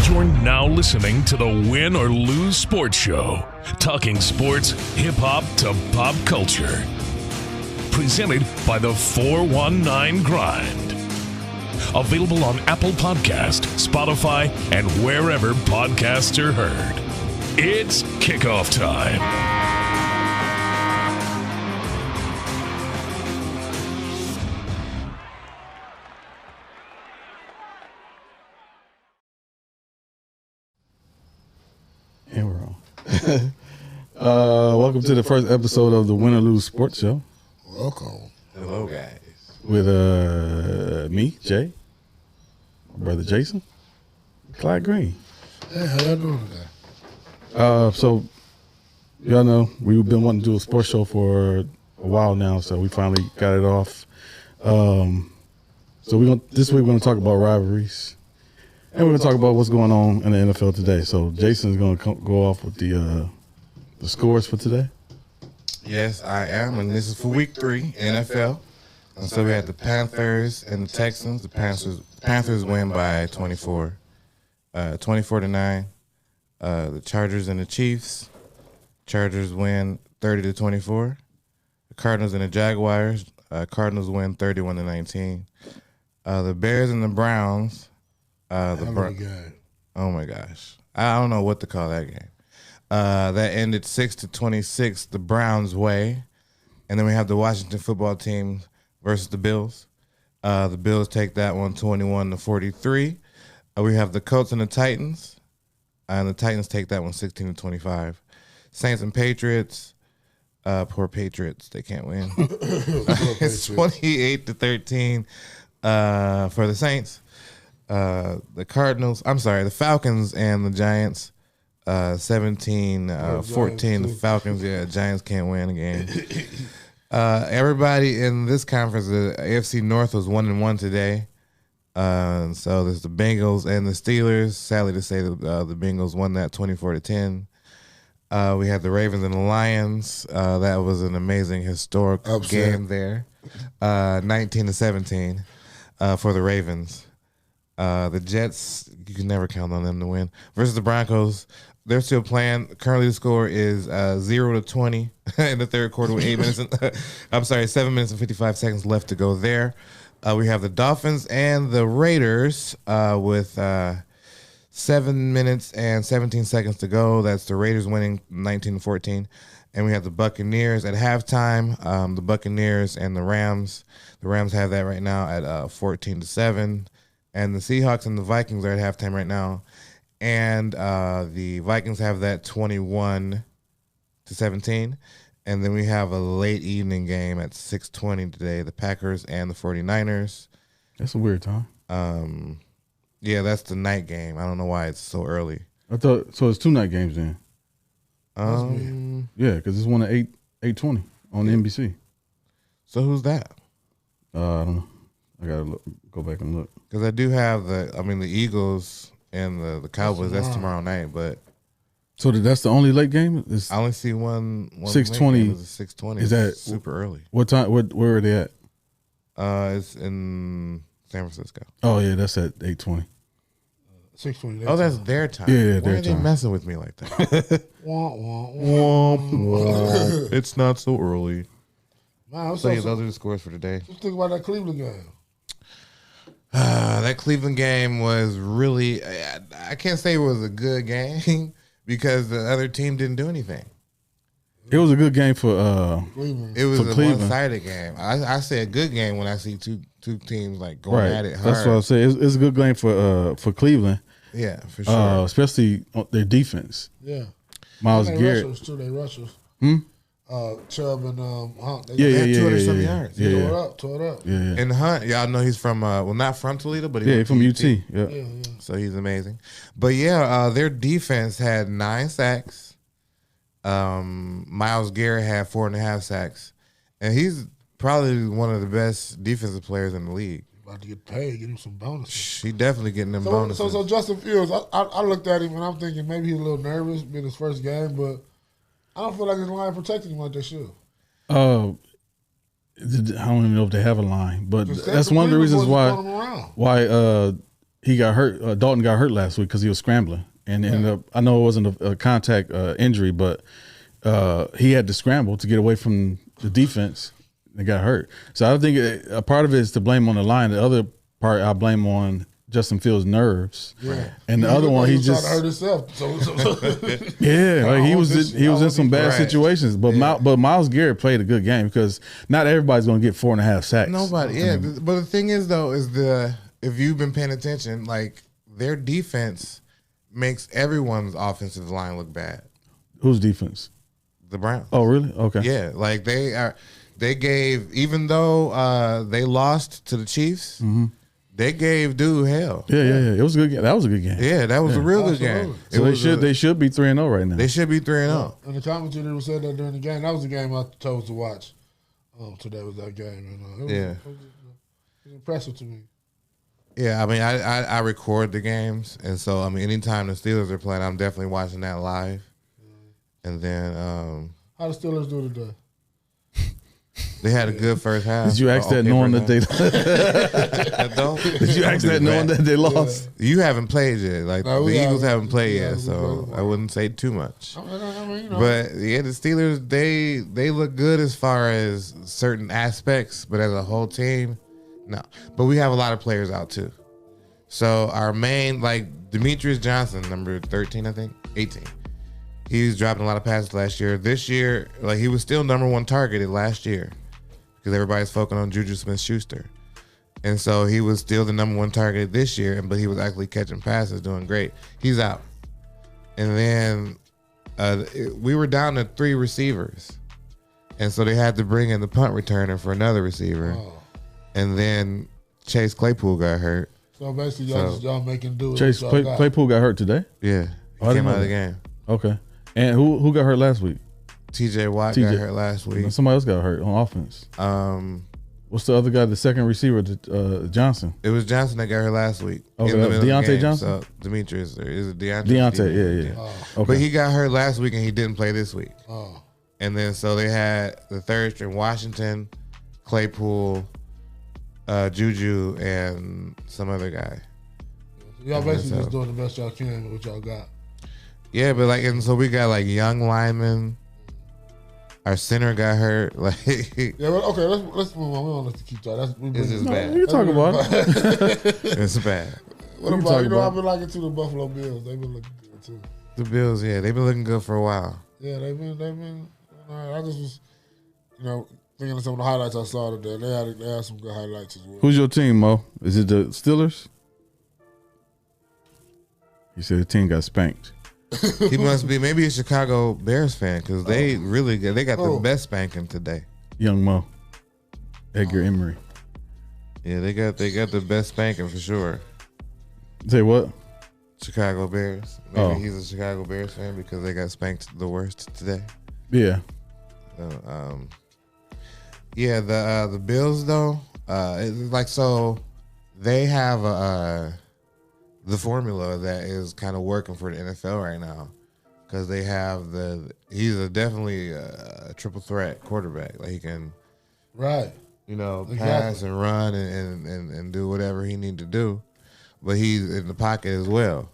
You're now listening to the Win or Lose Sports Show, talking sports, hip-hop to pop culture. Presented by the 419 Grind. Available on Apple Podcast, Spotify, and wherever podcasts are heard. It's kickoff time. And we're on. Welcome to the first episode of the Win or Lose Sports Show. Welcome. Hello, guys. With me, Jay, my brother Jason, Clyde Green. Hey, how y'all doing today? So, y'all know we've been wanting to do a sports show for a while now, so we finally got it off. So this week we're gonna talk about rivalries, and we're gonna talk about what's going on in the NFL today. So Jason's gonna go off with the scores for today. Yes, I am, and this is for week 3, NFL. And so we had the Panthers and the Texans. The Panthers win by 24, 24-9. The Chargers and the Chiefs. Chargers win 30-24. The Cardinals and the Jaguars. Cardinals win 31-19. The Bears and the Browns. Oh my gosh, I don't know what to call that game. That ended 6-26 the Browns' way, and then we have the Washington football team versus the Bills. The Bills take that one 21-43. We have the Colts and the Titans. And the Titans take that one 16-25. Saints and Patriots. Poor Patriots. They can't win. It's 28-13 for the Saints. The Falcons and the Giants. 17-14. The Falcons, Giants can't win again. Everybody in this conference, the AFC North was 1-1 today. So there's the Bengals and the Steelers. Sadly to say, the Bengals won that 24-10. We had the Ravens and the Lions. That was an amazing historic game there. 19-17 for the Ravens. The Jets, you can never count on them to win. Versus the Broncos, they're still playing. Currently the score is 0-20 in the third quarter with 7 minutes and 55 seconds left to go there. We have the Dolphins and the Raiders with 7 minutes and 17 seconds to go. That's the Raiders winning 19-14. And we have the Buccaneers at halftime. The Buccaneers and the Rams. The Rams have that right now at 14-7. And the Seahawks and the Vikings are at halftime right now. And the Vikings have that 21-17. And then we have a late evening game at 6:20 today, the Packers and the 49ers. That's a weird time. Yeah, that's the night game. I don't know why it's so early. I thought so. It's 2 night games then. Yeah, because it's one at 8:20 on the NBC. So who's that? I don't know. I gotta go back and look. Because I do have the Eagles and the Cowboys. That's tomorrow night, but. So that's the only late game? I only see one 6:20. 6:20. Is that super early? What time? Where are they at? It's in San Francisco. Oh yeah, that's at 8:20. 6:20. Oh, that's their time. Yeah, Why their are they time. messing with me like that? Womp, womp. It's not so early. Man, So yeah, those are the scores for today. Let's think about that Cleveland game. That Cleveland game was really. I can't say it was a good game because the other team didn't do anything. It was a good game for Cleveland. It was a Cleveland. one-sided game. I say a good game when I see two teams like going at it hard. That's what I say. It's a good game for Cleveland. Yeah, for sure. Especially their defense. Yeah. Miles They Garrett. Rushers, too. They rushers. Chubb and Hunt. They Yeah. 200-some yards. Tore it up. Yeah. And Hunt, y'all know he's from not from Toledo, but He's from UT. Yeah. Yeah. So he's amazing. But yeah, their defense had 9 sacks. Miles Garrett had 4.5 sacks, and he's probably one of the best defensive players in the league. About to get paid, get him some bonuses. He definitely getting them bonuses. So Justin Fields, I looked at him and I'm thinking maybe he's a little nervous being his first game, but I don't feel like his line protecting him like they should. I don't even know if they have a line, but that's one of the reasons why he got hurt. Dalton got hurt last week because he was scrambling, and ended up. I know it wasn't a contact injury, but he had to scramble to get away from the defense. And got hurt. So I think a part of it is to blame on the line. The other part I blame on Justin Fields' nerves. Yeah. And the other one, he just hurt himself. yeah, like he was in some bad situations. But Myles Garrett played a good game because not everybody's going to get 4.5 sacks. Nobody. Yeah, but the thing is though, is if you've been paying attention, like their defense makes everyone's offensive line look bad. Whose defense? The Browns. Oh, really? Okay. Yeah, like they are. They gave, even though they lost to the Chiefs, they gave dude hell. Yeah. It was a good game. That was a good game. Yeah, that was a real good game. So they should be 3-0 right now. They should be 3-0. And the commentator said that during the game. That was the game I chose to watch. Today was that game. And, it was impressive to me. Yeah, I mean, I record the games, and so I mean, anytime the Steelers are playing, I'm definitely watching that live. And then, how the Steelers do today? They had a good first half. Did you ask that knowing that they? Did you ask that knowing that they lost? You haven't played yet. Like the Eagles haven't played yet, so I wouldn't say too much. I mean, But yeah, the Steelers they look good as far as certain aspects, but as a whole team, no. But we have a lot of players out too. So our main, like Demetrius Johnson, number 13, I think, 18. He's dropping a lot of passes last year. This year, like he was still number one targeted last year because everybody's focusing on Juju Smith-Schuster. And so he was still the number one targeted this year, but he was actually catching passes, doing great. He's out. And then we were down to 3 receivers. And so they had to bring in the punt returner for another receiver. Oh. And then Chase Claypool got hurt. So basically y'all making do with Chase Claypool got hurt today? Yeah. He came out of the game. Okay. And who got hurt last week? TJ Watt got hurt last week. Somebody else got hurt on offense. What's the other guy, the second receiver, Johnson? It was Johnson that got hurt last week. Okay, Deontay Johnson? So Demetrius, or is it Deontay? Deontay, yeah. Oh. Okay. But he got hurt last week and he didn't play this week. Oh. And then so they had the third string, Washington, Claypool, Juju, and some other guy. Y'all basically just doing the best y'all can with what y'all got. Yeah, but like, and so we got like young linemen. Our center got hurt. Like, yeah, well, okay, let's move on. We don't have to keep talking. It's just bad. You can talk about it. It's bad. What about I've been liking to the Buffalo Bills. They've been looking good too. The Bills, yeah, they've been looking good for a while. Yeah, they've been. I just was, thinking of some of the highlights I saw today. They had some good highlights as well. Who's your team, Mo? Is it the Steelers? You said the team got spanked. He must be maybe a Chicago Bears fan because they got the best spanking today. Young Mo, Edgar Emery. Yeah, they got the best spanking for sure. Say what? Chicago Bears. Maybe he's a Chicago Bears fan because they got spanked the worst today. Yeah. Yeah. The Bills though, it's like so they have the formula that is kind of working for the NFL right now because they have he's definitely a triple threat quarterback. Like he can, right, pass and run and do whatever he need to do, but he's in the pocket as well.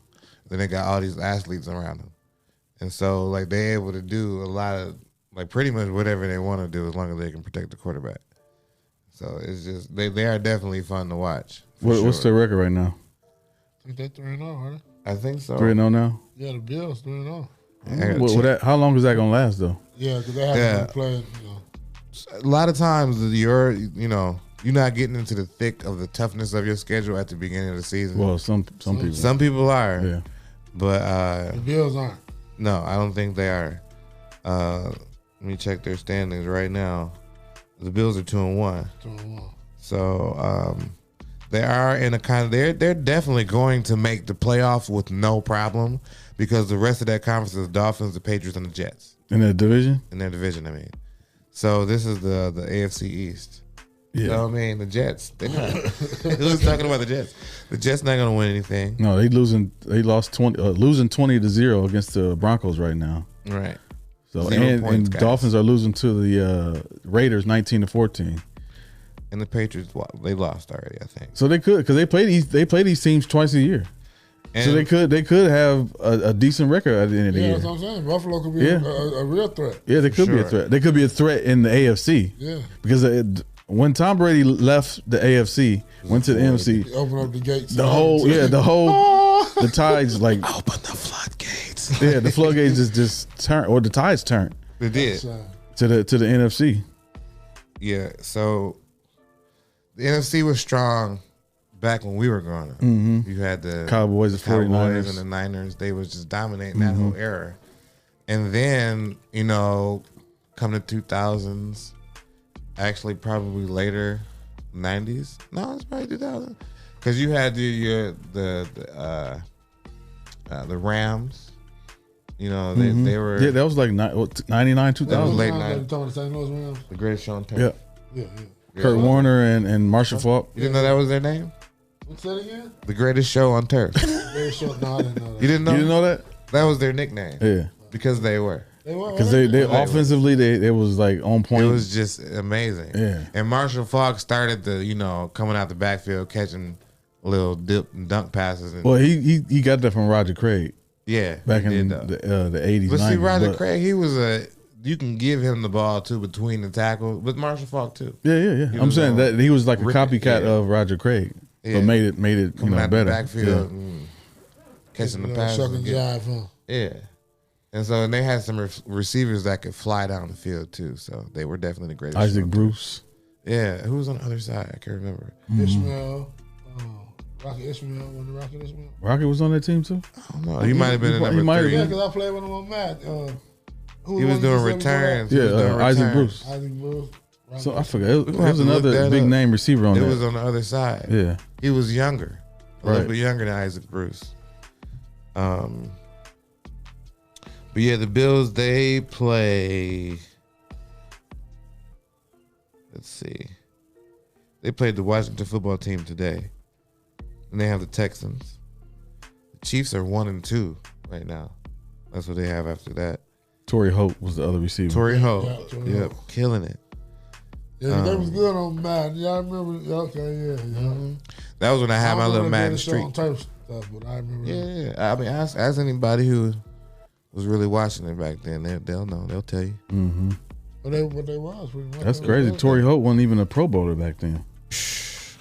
Then they got all these athletes around him, and so like they're able to do a lot of like pretty much whatever they want to do as long as they can protect the quarterback. So it's just they are definitely fun to watch. What's their record right now? I think they're 3-0, right? I think so. 3-0 now? Yeah, the Bills 3-0. How long is that going to last, though? Yeah, because they haven't been playing, A lot of times, you're not getting into the thick of the toughness of your schedule at the beginning of the season. Well, some people. Some people are. Yeah. But the Bills aren't. No, I don't think they are. Let me check their standings right now. The Bills are 2-1. 2-1. So, they are in a kind of they're definitely going to make the playoffs with no problem because the rest of that conference is the Dolphins, the Patriots, and the Jets. In their division? In their division, I mean. So this is the AFC East. Yeah. So I mean the Jets. They're not. Who's talking about the Jets? The Jets not going to win anything. No, losing 20-0 against the Broncos right now. Right. So and Dolphins are losing to the Raiders 19-14. and the Patriots, they lost already, I think. So they could, because they play these teams twice a year. And so they could have a decent record at the end of the year. That's what I'm saying. Buffalo could be a real threat. Yeah, they could be a threat. They could be a threat in the AFC. Yeah. Because when Tom Brady left the AFC, went to the NFC, Open up the gates. The tides like open the floodgates. Yeah, the floodgates just turned, or the tides turned. They did to the NFC. Yeah, so the NFC was strong back when we were growing up. You had the Cowboys, the 49ers, and the Niners. They was just dominating that whole era. And then, come to 2000s, actually probably later 90s. No, it's probably 2000. Because you had the Rams. They were. Yeah, that was like 99, 2000. That was late 90s. The greatest show on turf. Yeah. Kurt Warner and Marshall Faulk. You didn't know that was their name? What's that again? The greatest show on turf. No, I didn't know that. You didn't know? You didn't know that? That was their nickname. Yeah. Because they were. Because they offensively, they was like on point. It was just amazing. Yeah. And Marshall Faulk started coming out the backfield, catching little dip and dunk passes. And, well, he got that from Roger Craig. Yeah. Back in the 80s, But 90s. see, Roger Craig, he was you can give him the ball too between the tackles, but Marshall Faulk too. Yeah. I'm saying that he was like a copycat of Roger Craig, but made it coming out better. The backfield, and catching the passes. Shuck and jive, huh? Yeah. And they had some receivers that could fly down the field too, so they were definitely the greatest. Isaac Bruce. Yeah, who was on the other side? I can't remember. Ishmael. Rocket Ishmael. Was it Rocket Ishmael? Rocket was on that team too? I don't know. He might have been in number 3. Yeah, because I played with him on Matt. He was doing returns. Yeah, Isaac Bruce. Isaac Bruce. So I forgot. It was another big name receiver on that. It was on the other side. Yeah. He was younger. A little bit younger than Isaac Bruce. But yeah, the Bills, they play. Let's see. They played the Washington football team today. And they have the Texans. The Chiefs are 1-2 right now. That's what they have after that. Torrey Holt was the other receiver. Torrey Holt. Yep, killing it. Yeah, that was good on Madden. Y'all remember? Okay, yeah. Mm-hmm. That was when I had my little Madden streak. Turf stuff, but I remember. Yeah. I mean, ask anybody who was really watching it back then. They'll know. They'll tell you. Mm-hmm. But they was pretty much. That's crazy. Torrey Holt wasn't even a Pro Bowler back then.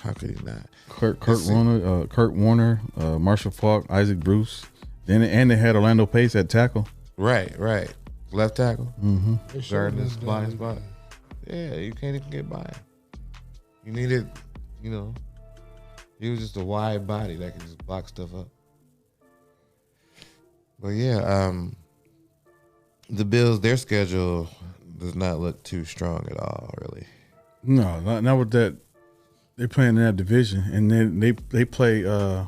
How could he not? Kurt Warner, Marshall Faulk, Isaac Bruce. And they had Orlando Pace at tackle. Right. Left tackle. Mm-hmm. Guarding his blind spot. Yeah, you can't even get by him. You needed, he was just a wide body that could just block stuff up. But yeah, the Bills, their schedule does not look too strong at all, really. No, not with that. They're playing in that division, and then they play. I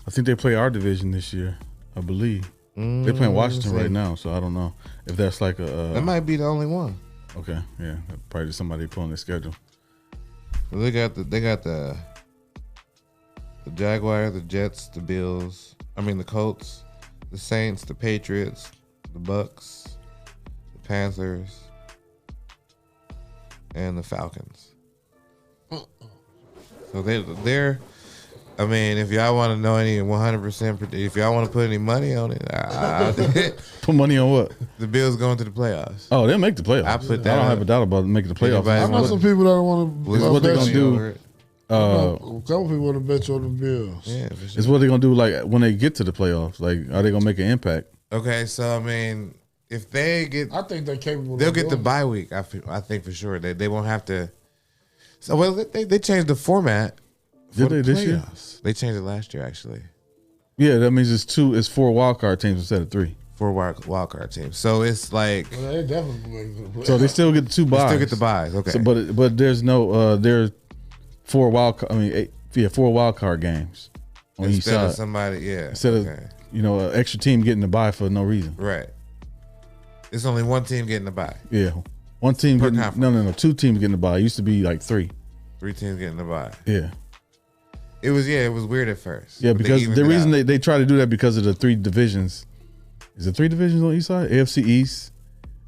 think they play our division this year. I believe they're playing Washington right now, so I don't know if that's like a. That might be the only one. Okay, yeah, probably just somebody pulling their schedule. Well, they got the Jaguars, the Jets, the Bills. I mean the Colts, the Saints, the Patriots, the Bucks, the Panthers, and the Falcons. So they're. I mean, if y'all want to know any 100%, if y'all want to put any money on it, put money on what? The Bills going to the playoffs. Oh, they'll make the playoffs. I put that. I don't have a doubt about making the playoffs. I know some people that want to. What they gonna do? A couple people want to bet you on the Bills. Yeah, for sure. It's what they gonna do. Like when they get to the playoffs, like are they gonna make an impact? Okay, so I mean, if they get, I think they're capable. They'll get the bye week. I think for sure they won't have to. So they changed the format. Did they this year? They changed it last year, actually. Yeah, that means it's 4 wild card teams instead of 3. 4 wild card teams. So it's like they definitely. So they still get the 2 buys. They still get the buys. Okay, so, but there's no there's 4 wild. 4 wild card games on each instead side. of somebody. Yeah, instead of an extra team getting the bye for no reason. Right. It's only one team getting the bye. Yeah, one team getting no 2 teams getting the bye. It used to be like 3. 3 teams getting the bye. Yeah. It was weird at first. Yeah, because the reason they try to do that because of the 3 divisions. Is it 3 divisions on each side? AFC East,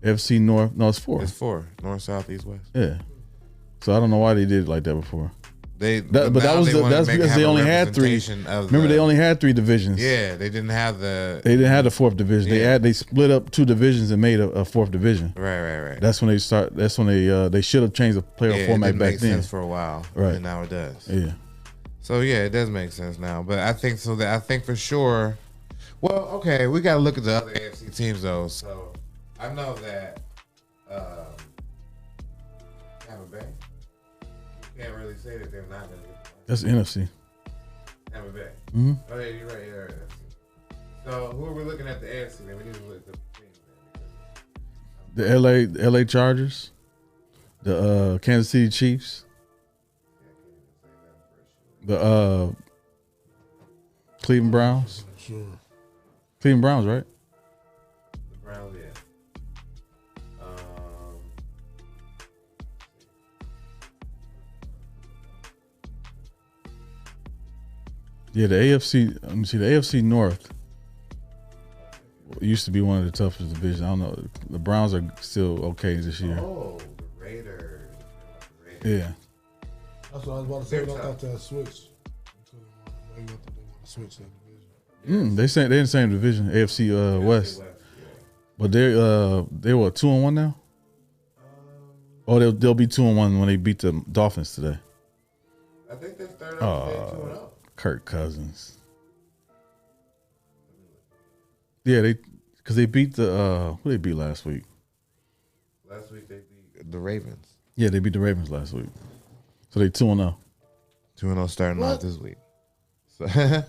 AFC North. No, it's 4. It's 4. North, South, East, West. Yeah. So I don't know why they did it like that before. That's because they only had 3. Remember, they only had 3 divisions. Yeah, they didn't have the. They didn't have the 4th division. They split up 2 divisions and made a 4th division. Right. That's when they start. That's when they should have changed the playoff format back then. It didn't make sense for a while, right? And now it does. Yeah. So yeah, it does make sense now. But I think so. I think for sure. Well, okay, we got to look at the other AFC teams though. So I know that Tampa Bay. Can't really say that they're not going to get the play. That's NFC. Tampa Bay. Mm-hmm. Oh yeah, you're right. You're right. So who are we looking at the AFC? Then we need to look at the teams. The LA Chargers, the Kansas City Chiefs, the Cleveland Browns. Sure. Cleveland Browns, right? The Browns, yeah. Yeah, the AFC. Let me see. The AFC North used to be one of the toughest divisions. I don't know. The Browns are still okay this year. Oh, the Raiders. Yeah. That's what I was about to say. They don't have to switch. Maybe they want to switch that division. They in the same division, AFC West. Yeah. But they were 2-1 now. Oh, they'll be 2-1 when they beat the Dolphins today. I think they started off today 2-0. Kirk Cousins. Yeah, because they beat the who they beat last week. Last week they beat the Ravens. Yeah, they beat the Ravens last week. So they 2-0. 2-0 starting off this week. So that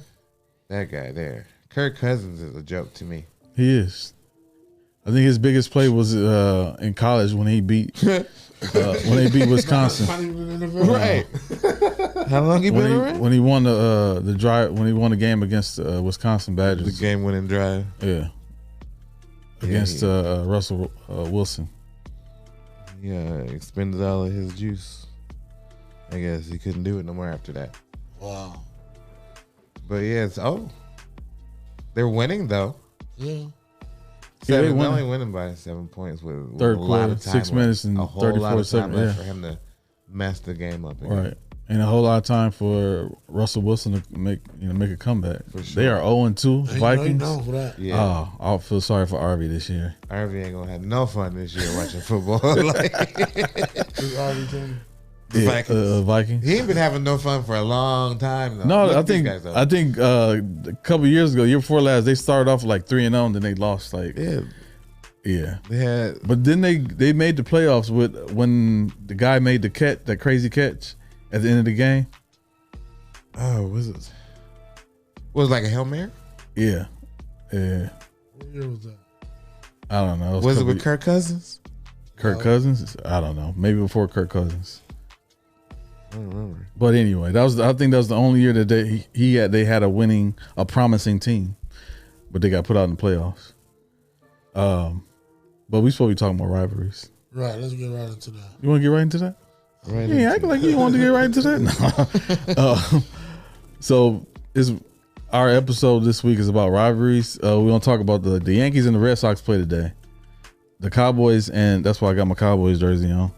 guy there, Kirk Cousins, is a joke to me. He is. I think his biggest play was in college when he beat when they beat Wisconsin. Right. How long he been around? When he won the drive, when he won the game against Wisconsin Badgers. The game-winning drive. Yeah. Against Russell Wilson. Yeah, expended all of his juice. I guess he couldn't do it no more after that. Wow. But yeah, they're winning though. Yeah. They're only winning by 7 points with third a lot quarter, of time 6 minutes and a whole 34 lot of time seconds. left for him to mess the game up again. Right. And a whole lot of time for Russell Wilson to make a comeback. For sure. They are 0-2 Vikings. For that. Yeah. Oh, I'll feel sorry for Arby this year. Arby ain't gonna have no fun this year watching football. Vikings. He ain't been having no fun for a long time though. No, Look I at these think guys, though. a couple years ago, year before last, they started off like 3-0, and then they lost like yeah. They had, but then they made the playoffs when the guy made that crazy catch at the end of the game. oh, was it? Was it like a Hail Mary? Yeah. What year was that? I don't know. Was it with Kirk Cousins? Kirk Cousins? I don't know. Maybe before Kirk Cousins. I don't remember. But anyway, I think that was the only year that they had a promising team, but they got put out in the playoffs. But we supposed to be talking about rivalries. Right, let's get right into that. You want to get right into that? Right. Yeah, act like you want to get right into that. No. So our episode this week is about rivalries. We're gonna talk about the Yankees and the Red Sox play today. The Cowboys, and that's why I got my Cowboys jersey on.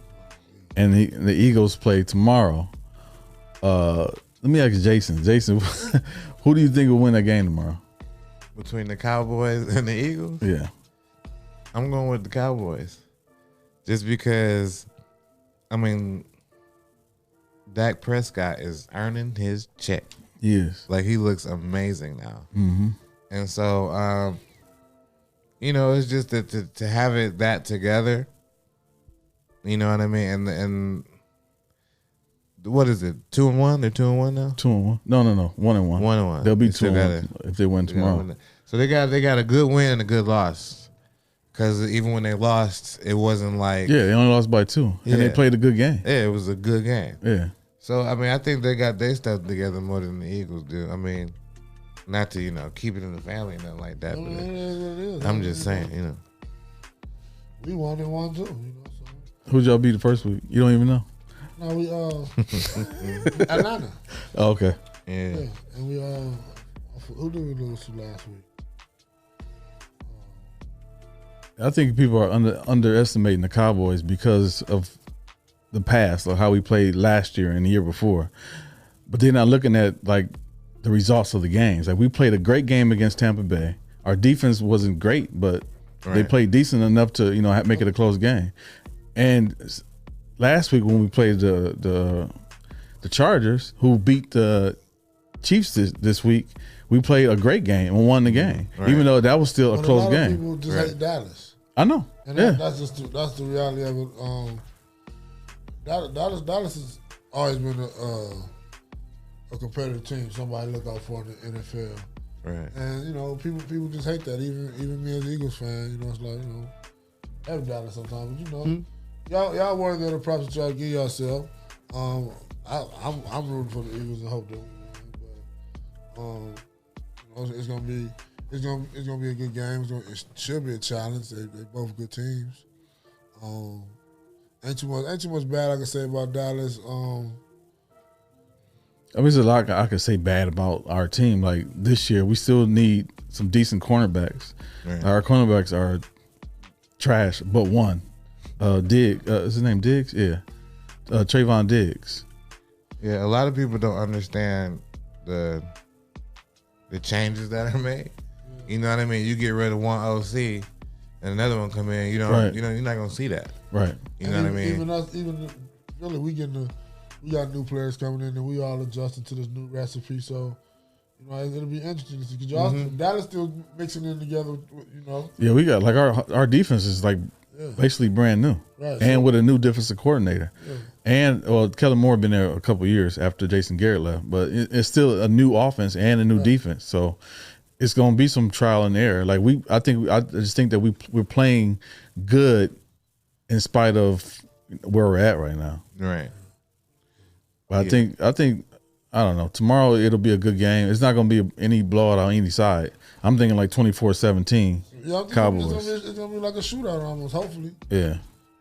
And the Eagles play tomorrow. Let me ask Jason. Jason, who do you think will win that game tomorrow? Between the Cowboys and the Eagles? Yeah. I'm going with the Cowboys. Just because, I mean, Dak Prescott is earning his check. He is. Like, he looks amazing now. Mm-hmm. And so, it's just to have it that together. You know what I mean? And what is it? 2-1? They're 2-1 now? 2-1. No. 1-1. 1-1. They'll be 2-1 if they win tomorrow. So they got a good win and a good loss. Because even when they lost, it wasn't like... Yeah, they only lost by 2. And they played a good game. Yeah, it was a good game. Yeah. So, I mean, I think they got their stuff together more than the Eagles do. I mean, not to, keep it in the family and nothing like that. But I'm just saying, We won and won too, so. Who'd y'all beat the first week? You don't even know? No, we Atlanta. Oh, okay. Yeah. And we who did we lose to last week? I think people are underestimating the Cowboys because of the past, or how we played last year and the year before. But they're not looking at like the results of the games. Like we played a great game against Tampa Bay. Our defense wasn't great, but they played decent enough to make it a close game. And last week when we played the Chargers, who beat the Chiefs this week, we played a great game and won the game, even though that was still a close game. People just hate Dallas. I know. And that's the reality of it. Dallas has always been a competitive team. Somebody look out for in the NFL. Right. And people just hate that. Even me as an Eagles fan, it's like every Dallas sometimes. But y'all worthy of the props that y'all give yourself. I'm rooting for the Eagles and hope that we win. But it's gonna be a good game. It should be a challenge. They both good teams. Ain't too much bad I can say about Dallas. There's a lot I could say bad about our team. Like this year, we still need some decent cornerbacks. Right. Our cornerbacks are trash, but one. Diggs, is his name Diggs? Yeah. Trayvon Diggs. Yeah, a lot of people don't understand the changes that are made. You know what I mean? You get rid of one OC and another one come in, you're not gonna see that. Right. You know what I mean? Even really we got new players coming in and we all adjusting to this new recipe. So, it'll be interesting to see. Because Dallas still mixing in together, Yeah, we got like our defense is like basically brand new. Right. And with a new defensive coordinator. Yeah. And Kellen Moore been there a couple of years after Jason Garrett left, but it's still a new offense and a new defense. So it's going to be some trial and error. Like I just think that we're playing good in spite of where we're at right now. Right. But I think I don't know. Tomorrow it'll be a good game. It's not going to be any blowout on any side. I'm thinking like 24-17. Yeah, Cowboys. It's gonna be like a shootout almost. Hopefully. Yeah.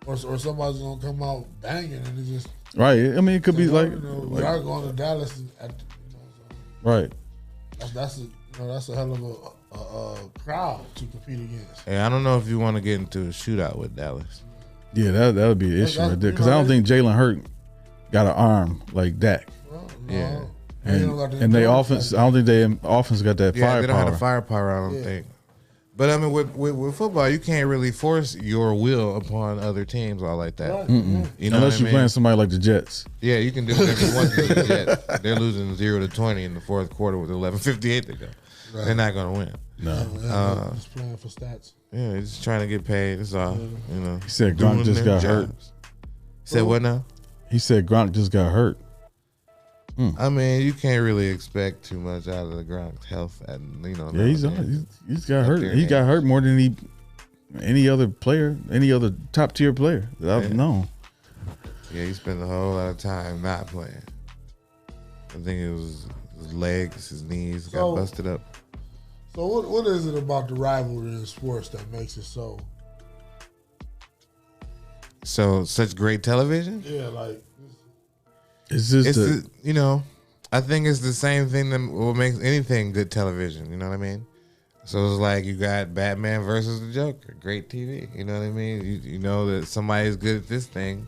Or somebody's gonna come out banging and it just. Right. I mean, it could be like. We are going to Dallas. Right. That's a hell of a crowd to compete against. Hey, I don't know if you want to get into a shootout with Dallas. Yeah, that would be an issue right there because I don't think Jalen Hurts got an arm like Dak. Well, no. Yeah. And they offense, I don't think they offense got that firepower. They don't have the firepower, I don't think. But I mean, with football, you can't really force your will upon other teams all like that. Right. You know Unless you're playing somebody like the Jets. Yeah, you can do whatever you want to do with the Jets. They're losing 0-20 in the fourth quarter with 11:58 to go. Right. They're not going to win. No. Just playing for stats. Yeah, just trying to get paid. That's all. He said Gronk just got hurt. Said what now? He said Gronk just got hurt. I mean, you can't really expect too much out of the Gronk's health. Yeah, he's got hurt. He got hurt more than any other player, any other top tier player that I've known. Yeah, he spent a whole lot of time not playing. I think it was his legs, his knees got busted up. So what is it about the rivalry in sports that makes it so such great television? Yeah, like. It's just I think it's the same thing that what makes anything good television. You know what I mean? So it's like you got Batman versus the Joker, great TV. You know what I mean? You know that somebody's good at this thing,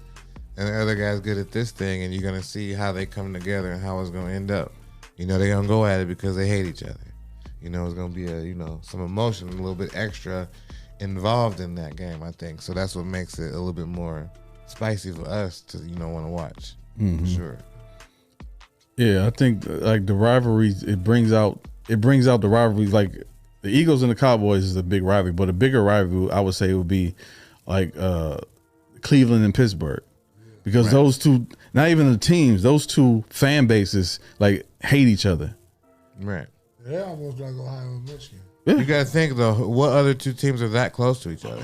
and the other guy's good at this thing, and you're gonna see how they come together and how it's gonna end up. They're gonna go at it because they hate each other. It's gonna be some emotion, a little bit extra involved in that game. I think so. That's what makes it a little bit more spicy for us to want to watch. Mm-hmm. For sure. Yeah, I think like the rivalries, it brings out the rivalries. Like the Eagles and the Cowboys is a big rivalry, but a bigger rivalry I would say would be like Cleveland and Pittsburgh, because those two, not even the teams, those two fan bases like hate each other. Right. They're almost like Ohio and Michigan. Yeah. You got to think though, what other two teams are that close to each other?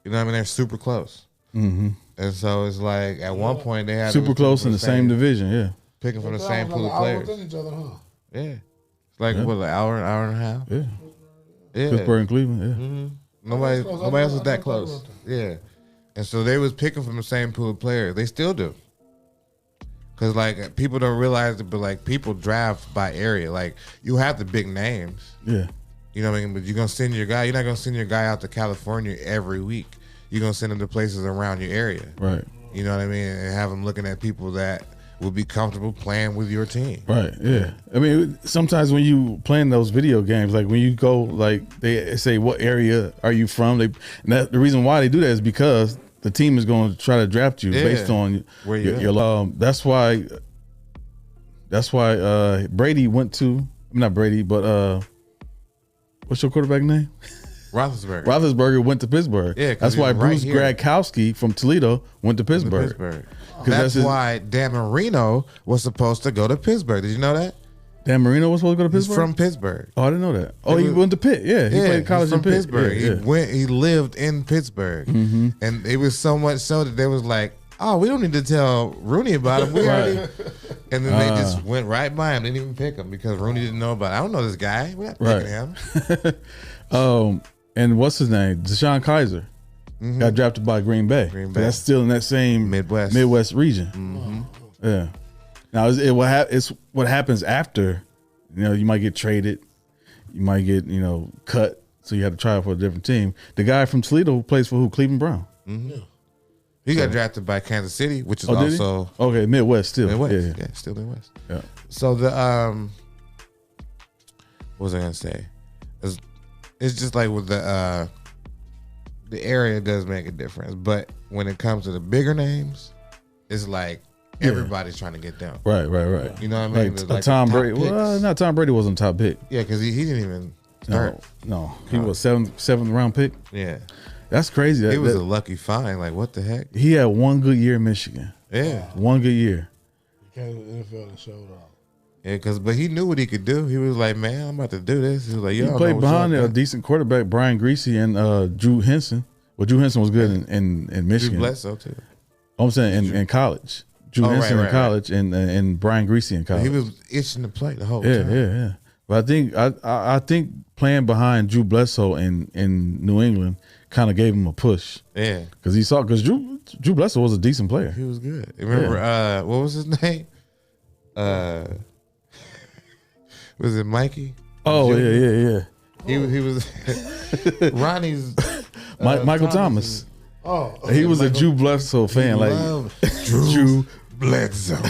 You know what I mean? They're super close. Mm-hmm. And so it's like at one point they had super close in the same division, picking from the same pool of players. Each other, huh? Yeah, it's like what, an hour and a half. Yeah, Pittsburgh and Cleveland. Yeah, mm-hmm. Nobody else was that close. Yeah, and so they was picking from the same pool of players. They still do, because like people don't realize it, but like people draft by area. Like you have the big names. Yeah, you know what I mean. But you're gonna send your guy. You're not gonna send your guy out to California every week. You're going to send them to places around your area. Right. You know what I mean? And have them looking at people that would be comfortable playing with your team. Right. Yeah. I mean, sometimes when you playing those video games, like when you go, like they say, what area are you from? The reason why they do that is because the team is going to try to draft you based on where you that's why Brady went to, not Brady, but what's your quarterback name? Roethlisberger. Roethlisberger went to Pittsburgh. Yeah, that's why Bruce Gradkowski from Toledo went to Pittsburgh. That's why Dan Marino was supposed to go to Pittsburgh. Did you know that? Dan Marino was supposed to go to Pittsburgh? He's from Pittsburgh. Oh, I didn't know that. Oh, he went to Pitt. Yeah, he played college from in Pitt. Pittsburgh. Yeah. He lived in Pittsburgh. And it was so much so that they was like, oh, we don't need to tell Rooney about him. We already. And then they just went right by him. Didn't even pick him because Rooney didn't know about it. I don't know this guy. We're not picking him. And what's his name? Deshaun Kaiser got drafted by Green Bay. That's still in that same Midwest region. Yeah. Now it's what happens after. You know, you might get traded, you might get cut, so you have to try out for a different team. The guy from Toledo plays for who? Cleveland Brown. He got drafted by Kansas City, which is also Midwest still. Midwest, yeah, still Midwest. Yeah. So the what was I gonna say? It's just like with the area does make a difference, but when it comes to the bigger names, it's like everybody's trying to get them. Right. You know what I mean? Like Tom Brady. Well, not Tom Brady wasn't top pick. Yeah, because he didn't even start. No. He was seventh round pick. Yeah. That's crazy. It was a lucky find. Like, what the heck? He had one good year in Michigan. Yeah. One good year. He came to the NFL and showed up. Yeah, but he knew what he could do. He was like, man, I'm about to do this. He was like, he played behind a decent quarterback, Brian Greasy and Drew Henson. Well, Drew Henson was good in Michigan. Drew Bledsoe too. I'm saying in college. Drew Henson in college and Brian Greasy in college. He was itching to play the whole time. Yeah. But I think playing behind Drew Bledsoe in New England kind of gave him a push. Yeah, because Drew Bledsoe was a decent player. He was good. Remember what was his name? Was it Mikey? Oh yeah. He was Ronnie's Michael Thomas. He was Michael, a Drew Bledsoe fan. Like Drew Bledsoe.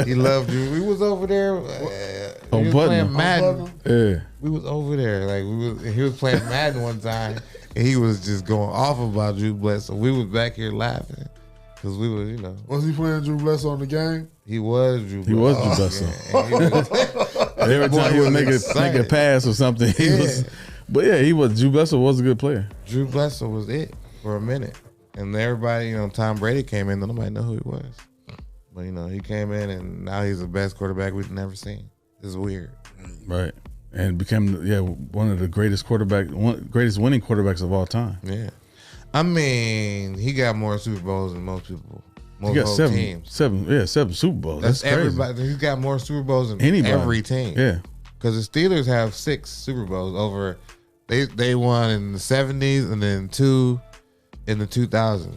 He loved Drew. We was over there. We was playing Madden. Yeah, we was over there. Like he was playing Madden one time, and he was just going off about Drew Bledsoe. We was back here laughing because we were, Was he playing Drew Bledsoe in the game? He was Drew Bledsoe. He was Drew Bledsoe. Every time he would make a pass or something, he was. But yeah, he was. Drew Bledsoe was a good player. Drew Bledsoe was it for a minute, and everybody, Tom Brady came in. Nobody know who he was, but he came in, and now he's the best quarterback we've never seen. It's weird, right? And became one of the greatest greatest winning quarterbacks of all time. Yeah, I mean, he got more Super Bowls than most people. He got seven Super Bowls. That's crazy. Everybody. He's got more Super Bowls than every team. Yeah, because the Steelers have 6 Super Bowls over. They won in the 70s and then 2 in the 2000s.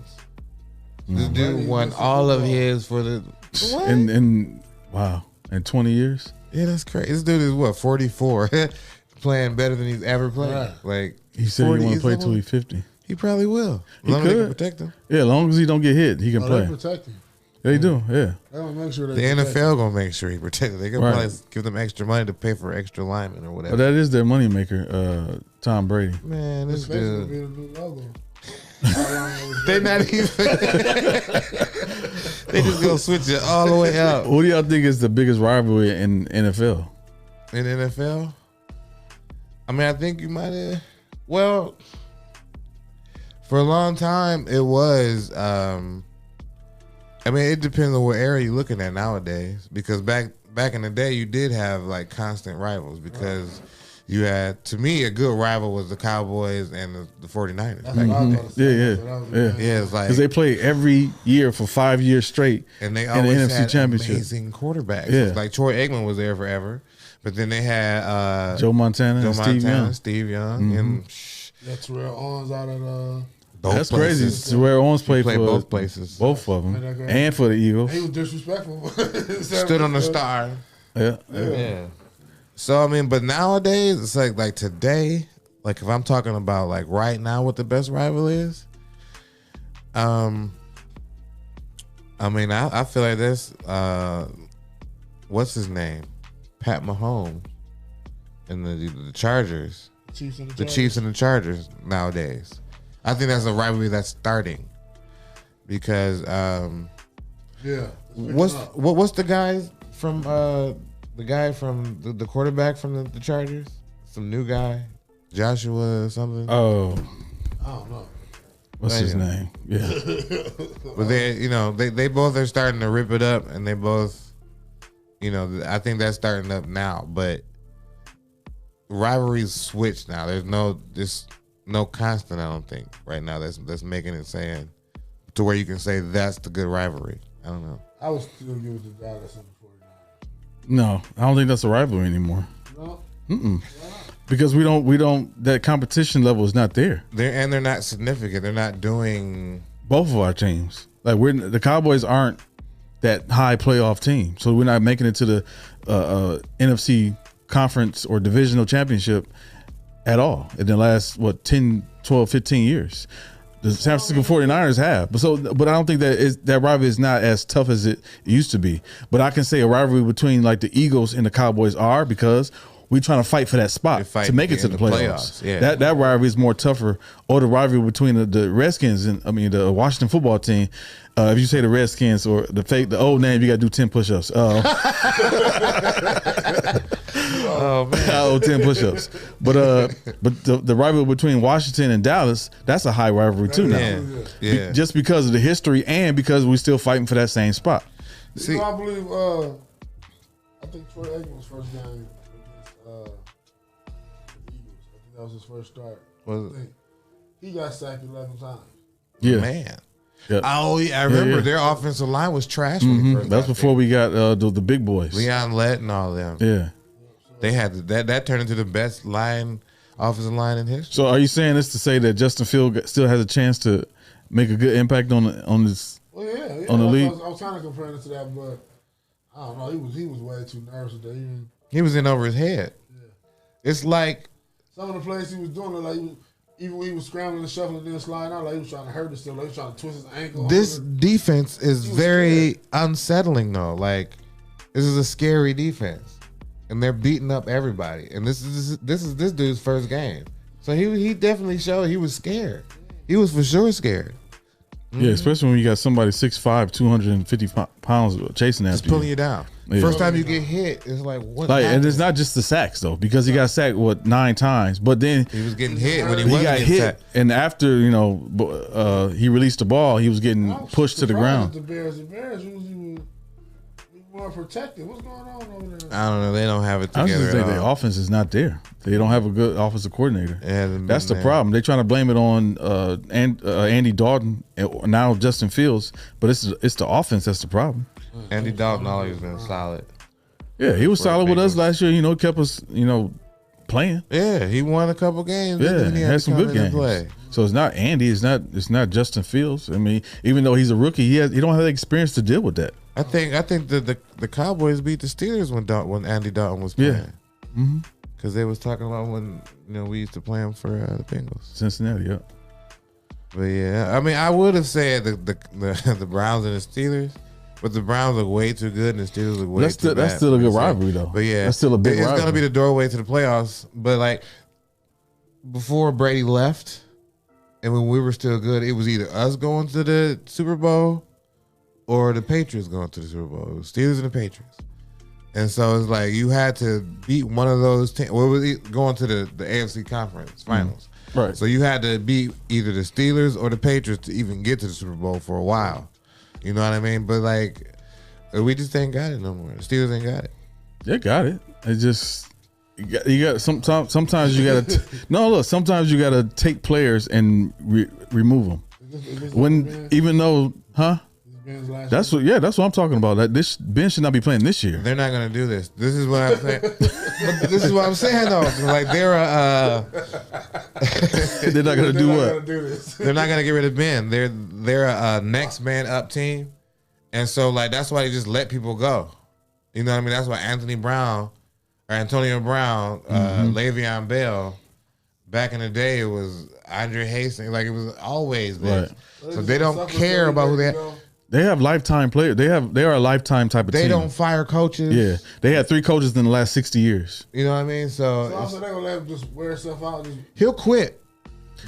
This dude won all of his for the in 20 years. Yeah, that's crazy. This dude is what, 44, playing better than he's ever played. Right. Like he said, he want to play till he's 50. He probably will. As long as they can protect him. Yeah, as long as he don't get hit, he can play. They protect him. They do. Yeah. They'll make sure the NFL gonna make sure he protected. They gonna probably give them extra money to pay for extra linemen or whatever. But that is their moneymaker, Tom Brady. Man, this dude. Be the new logo. They not even. They just gonna switch it all the way out. What do y'all think is the biggest rivalry in NFL? In NFL, I mean, I think you might have. Well, for a long time, it was. I mean, it depends on what area you're looking at nowadays. Because back in the day, you did have like constant rivals. Because you had, to me, a good rival was the Cowboys and the 49ers. Yeah. It's like because they played every year for 5 years straight, and they always in the NFC had Championship. Amazing quarterbacks. Yeah. Like Troy Aikman was there forever, but then they had Joe Montana, and Steve Young, and that's Terrell Owens out of That's crazy. Terrell Owens played for both places, both of them, and for the Eagles. He was disrespectful. Stood on the star. Yeah. So I mean, but nowadays it's like today, like if I'm talking about like right now, what the best rival is, I mean, I feel like this. What's his name? Pat Mahomes and the Chargers. The Chiefs and the Chargers nowadays. I think that's a rivalry that's starting because what's the guy from the quarterback from the Chargers? Some new guy, Joshua or something. Oh, I don't know. What's his name? Yeah. But they both are starting to rip it up, and they both, I think that's starting up now. But rivalries switch now. There's no constant. I don't think right now that's making it saying to where you can say that's the good rivalry. I don't know. I would still give it to Dallas and the 49ers. No, I don't think that's a rivalry anymore. No. Because we don't that competition level is not there. They're not significant. They're not doing both of our teams. Like the Cowboys aren't that high playoff team, so we're not making it to the NFC conference or divisional championship at all in the last 10, 12, 15 years. The San Francisco 49ers have. But I don't think that rivalry is not as tough as it used to be. But I can say a rivalry between like the Eagles and the Cowboys are because we're trying to fight for that spot to make it to the playoffs. Yeah. That rivalry is more tougher. Or the rivalry between the Redskins and the Washington football team. If you say the Redskins or the old name, you got to do 10 push-ups. Oh man, I owe 10 push-ups. But the rivalry between Washington and Dallas, that's a high rivalry too now. Yeah. Just because of the history and because we're still fighting for that same spot. See, I believe I think Troy Aikman's first game against the Eagles. I think that was his first start. He got sacked 11 times. Yeah, man. Yep. Oh, yeah, I remember their offensive line was trash when he first That's before we got the big boys. Leon Lett and all of them. Yeah. They had that turned into the best offensive line in history. So are you saying this to say that Justin Fields still has a chance to make a good impact on this on the league? I was trying to compare it to that, but I don't know. He was way too nervous today. He was in over his head. Yeah. It's like some of the plays he was doing, like even when he was scrambling and shuffling and then sliding out, like he was trying to hurt himself, like he was trying to twist his ankle. This defense is very unsettling, though. Like this is a scary defense, and they're beating up everybody. And this is this dude's first game, so he definitely showed he was scared. He was for sure scared. Yeah, especially when you got somebody 6'5", 250 pounds chasing after you. Just pulling you down. Yeah. First time you get hit, it's like what? And it's not just the sacks though, because he got sacked 9 times, but then he was getting hit when he got hit, sacked. And after he released the ball, he was getting pushed to the ground. The Bears usually more protected. What's going on over there? I don't know. They don't have it together. I just think their offense is not there. They don't have a good offensive coordinator. That's the problem. They're trying to blame it on Andy Dalton and now Justin Fields, but it's the offense that's the problem. Andy Dalton always been solid. Yeah, he was solid with us last year. Kept us playing. Yeah, he won a couple games. Yeah, he had some good games. So it's not Andy. It's not Justin Fields. I mean, even though he's a rookie, he don't have the experience to deal with that. I think the Cowboys beat the Steelers when Andy Dalton was playing. Yeah. Because they was talking about when we used to play him for the Bengals, Cincinnati. Yeah. But yeah, I mean, I would have said the Browns and the Steelers, but the Browns look way too good and the Steelers look way too bad. That's still a good rivalry though. But yeah, that's still a big rivalry. It's gonna be the doorway to the playoffs. But like before Brady left, and when we were still good, it was either us going to the Super Bowl or the Patriots going to the Super Bowl. It was Steelers and the Patriots. And so it's like you had to beat one of those teams. Well, was going to the AFC Conference Finals. Right. So you had to beat either the Steelers or the Patriots to even get to the Super Bowl for a while. You know what I mean? But like, we just ain't got it no more. The Steelers ain't got it. They got it. It just you got sometimes you got to sometimes you got to take players and remove them. Even though, That's what I'm talking about. That this Ben should not be playing this year. They're not going to do this. This is what I'm saying. This is what I'm saying though. Like they're not going to do what? They're not going to get rid of Ben. They're a next man up team, and so like that's why they just let people go. You know what I mean? That's why Antonio Brown, Le'Veon Bell. Back in the day, it was Andre Hastings. Like it was always this. Right. So they don't care about who they. They have lifetime players. They are a lifetime type of They team. don't fire coaches. Yeah, they had 3 coaches in the last 60 years. You know what I mean? So also they're gonna let him just wear stuff out. he'll quit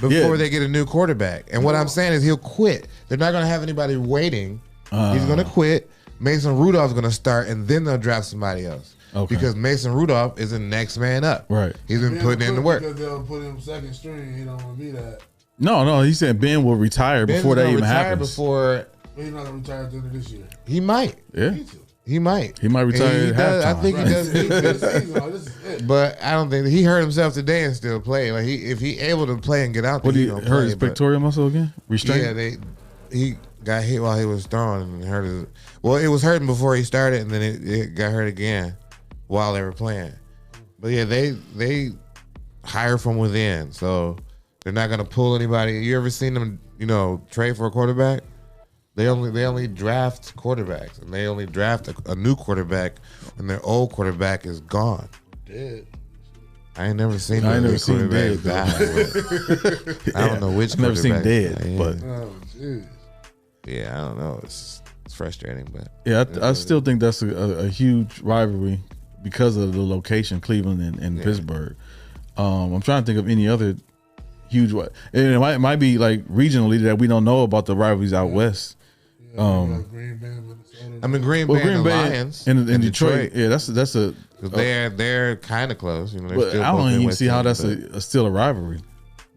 before they get a new quarterback. And what I'm saying is he'll quit. They're not gonna have anybody waiting. He's gonna quit. Mason Rudolph's gonna start, and then they'll draft somebody else. Okay. Because Mason Rudolph is the next man up. Right. He's been putting in the work. Because they'll put him second string. He don't want to be that. No, he said Ben will retire before that even happens. Before He's not gonna retire at the end of this year. he might. Yeah, He might. he might retire at halftime. I think he does. This is it. But I don't think he hurt himself today and still play. Like if he able to play and get out there, What did he gonna hurt play, his but- pectoral muscle again? Restraint. Yeah, he got hit while he was throwing and hurt his. Well, it was hurting before he started, and then it got hurt again while they were playing. But yeah, they hire from within, so they're not gonna pull anybody. You ever seen them, trade for a quarterback? They only draft quarterbacks, and they only draft a new quarterback when their old quarterback is gone. Dead. I ain't never seen. I ain't no never seen quarterback dead, die. But I don't know which. I've never seen quarterback. dead, Yeah. but Oh, jeez. Yeah, I don't know. It's frustrating, but yeah, I still think that's a huge rivalry because of the location, Cleveland and Pittsburgh. I'm trying to think of any other huge one, and it might be like regionally that we don't know about the rivalries out west. Green Bay, Minnesota. I mean Green Bay and the Lions and Detroit. Yeah, that's a. they're kind of close. They're But still I both don't even Midwest see how teams, that's but- still a rivalry.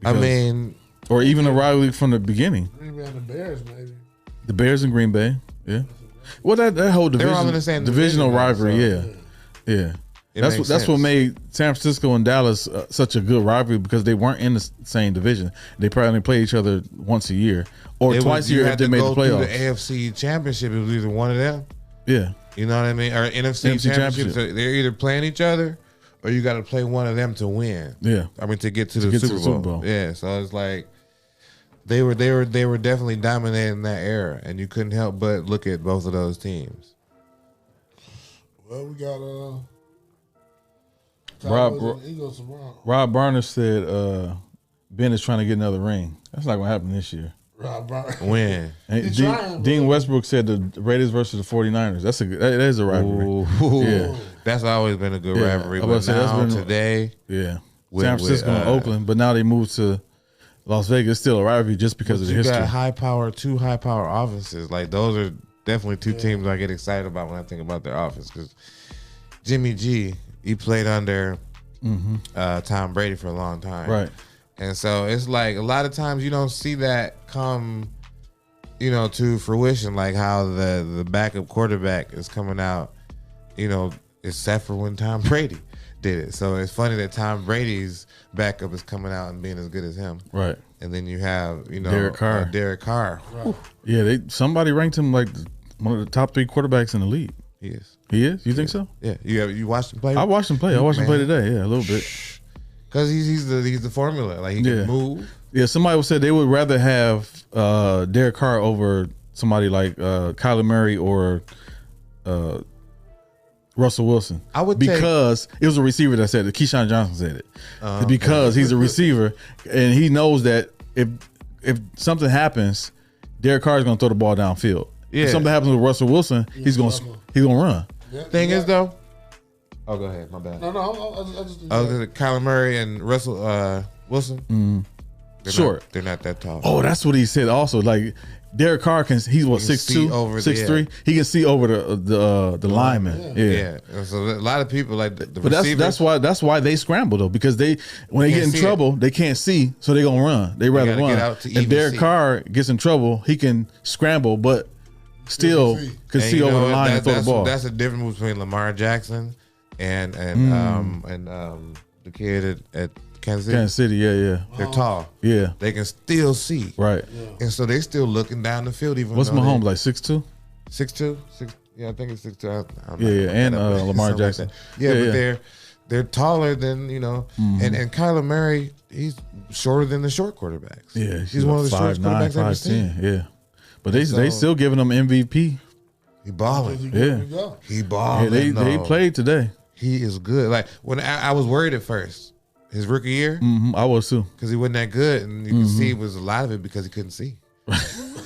I Because- mean, or even a rivalry from the beginning. Green Bay and the Bears, maybe. The Bears and Green Bay. Yeah. Well, that whole They're all in division, the same divisional division now, rivalry. so- Yeah. It That's makes what sense. made San Francisco and Dallas such a good rivalry because they weren't in the same division. They probably only play each other once a year or twice a year if they made the The playoffs. AFC Championship, it was either one of them. Yeah. You know what I mean? Or NFC NFC Championship. So they're either playing each other, or you got to play one of them to win. Yeah. I mean to get to the get to Super the Super Bowl. Bowl. Yeah. So it's like they were definitely dominating that era, and you couldn't help but look at both of those teams. Well, we got Rob- Cowboys and Eagles tomorrow. Rob Barner said Ben is trying to get another ring. That's not going to happen this year. Rob Brown. Win. And He's Dean, trying, Dean bro. Westbrook said the Raiders versus the 49ers. That is a rivalry. Ooh. Yeah. That's always been a good Yeah, rivalry. I was But about to say, that's now been- today, Yeah. With- San Francisco with, and Oakland, but now they moved to Las Vegas. It's still a rivalry just because of the you history. got two high power offenses. Like those are definitely two teams I get excited about when I think about their offense. Because Jimmy G, he played under Tom Brady for a long time, Right. And so it's like a lot of times you don't see that come, to fruition. Like how the backup quarterback is coming out, except for when Tom Brady did it. So it's funny that Tom Brady's backup is coming out and being as good as him. Right. And then you have, Derek Carr. Derek Carr. Right. Yeah, somebody ranked him like one of the top 3 quarterbacks in the league. He is. He is? You think so? Yeah. You watched him play? I watched him play. I watched him play Man. today. Yeah, a little bit. Because he's the formula. Like he Yeah. can move. Yeah, somebody said they would rather have Derek Carr over somebody like Kyler Murray or Russell Wilson. I would because it was a receiver that said it. Keyshawn Johnson said it. Because he's a receiver and he knows that if something happens, Derek Carr is going to throw the ball downfield. Yeah. If something happens with Russell Wilson, he's going to run. Yeah, Thing yeah. is though. Oh, go ahead. My bad. No, I just Kyler Murray and Russell Wilson. They're Short. They're not that tall. Oh, that's what he said also. Like Derek Carr can he's what He can 6'2", see over the- 6'3". He can see over the lineman. Yeah. Yeah. And so a lot of people like the But receivers. that's why they scramble though, because when they Can't get in see trouble, they can't see, so they gonna run. They rather gotta run. get out to If even Derek see. Carr gets in trouble, he can scramble, but still see. can And see you over know the what? line and throw the ball. That's the difference between Lamar Jackson and the kid at Kansas City. Kansas City, yeah, They're tall. yeah, They can still see. right. And so they still looking down the field even What's though Mahomes they- like 6'2"? 6'2"? Yeah, I think it's 6'2". I'm Yeah, not yeah, looking and it up, but Lamar something like Jackson. that. Yeah, Yeah, but yeah. they're taller than, and Kyler Murray, he's shorter than the short quarterbacks. Yeah, he's one of the shortest 5'9", quarterbacks I've ever seen. 5'10", yeah. But they So- still giving him MVP. He balling. Yeah. He Yeah, balling. they played today. He is good. Like when I was worried at first, his rookie year, I was too. because he wasn't that good, and you can see it was a lot of it because he couldn't see.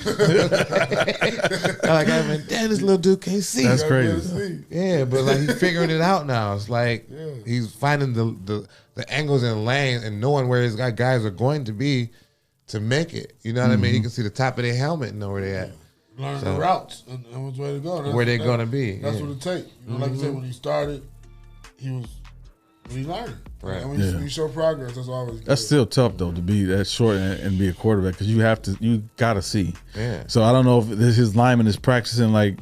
Like, I mean, damn, this little dude can't see. That's crazy. Yeah, but like he's figuring it out now. It's like he's finding the angles and lanes and knowing where his guys are going to be to make it. You know what I mean? He can see the top of their helmet and know where they at. Learn the routes and which way to go. Where they're going to be. That's what it takes. You know, like you said, when he started, he learned. Right. And when you show progress, that's always good. That's still tough though to be that short and be a quarterback because you gotta see. Yeah. So I don't know if his lineman is practicing like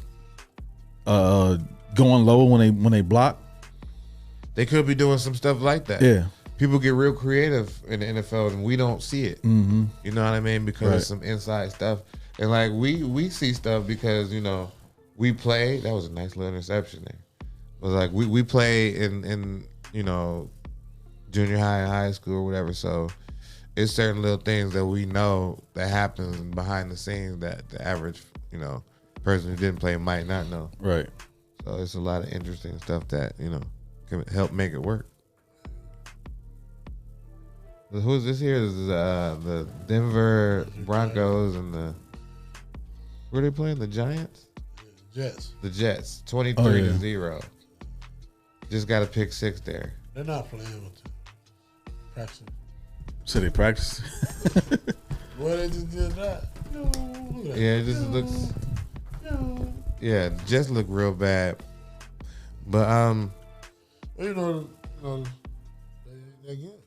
going low when they block. They could be doing some stuff like that. Yeah. People get real creative in the NFL and we don't see it. Mm-hmm. You know what I mean? Because of some inside stuff. And like we see stuff because, you know, we play. That was a nice little interception there. It was like we play in you know, junior high and high school or whatever. So it's certain little things that we know that happens behind the scenes that the average, you know, person who didn't play might not know. Right. So it's a lot of interesting stuff that, you know, can help make it work. Who's this here? This is the Denver Broncos and who are they playing? The Giants? Jets. The Jets. 23-0. Just got a pick 6 there. They're not playing with them. Practicing. So they practice. Well, they just did that. Yeah, it just looks. Yeah, just look real bad. But you know they good.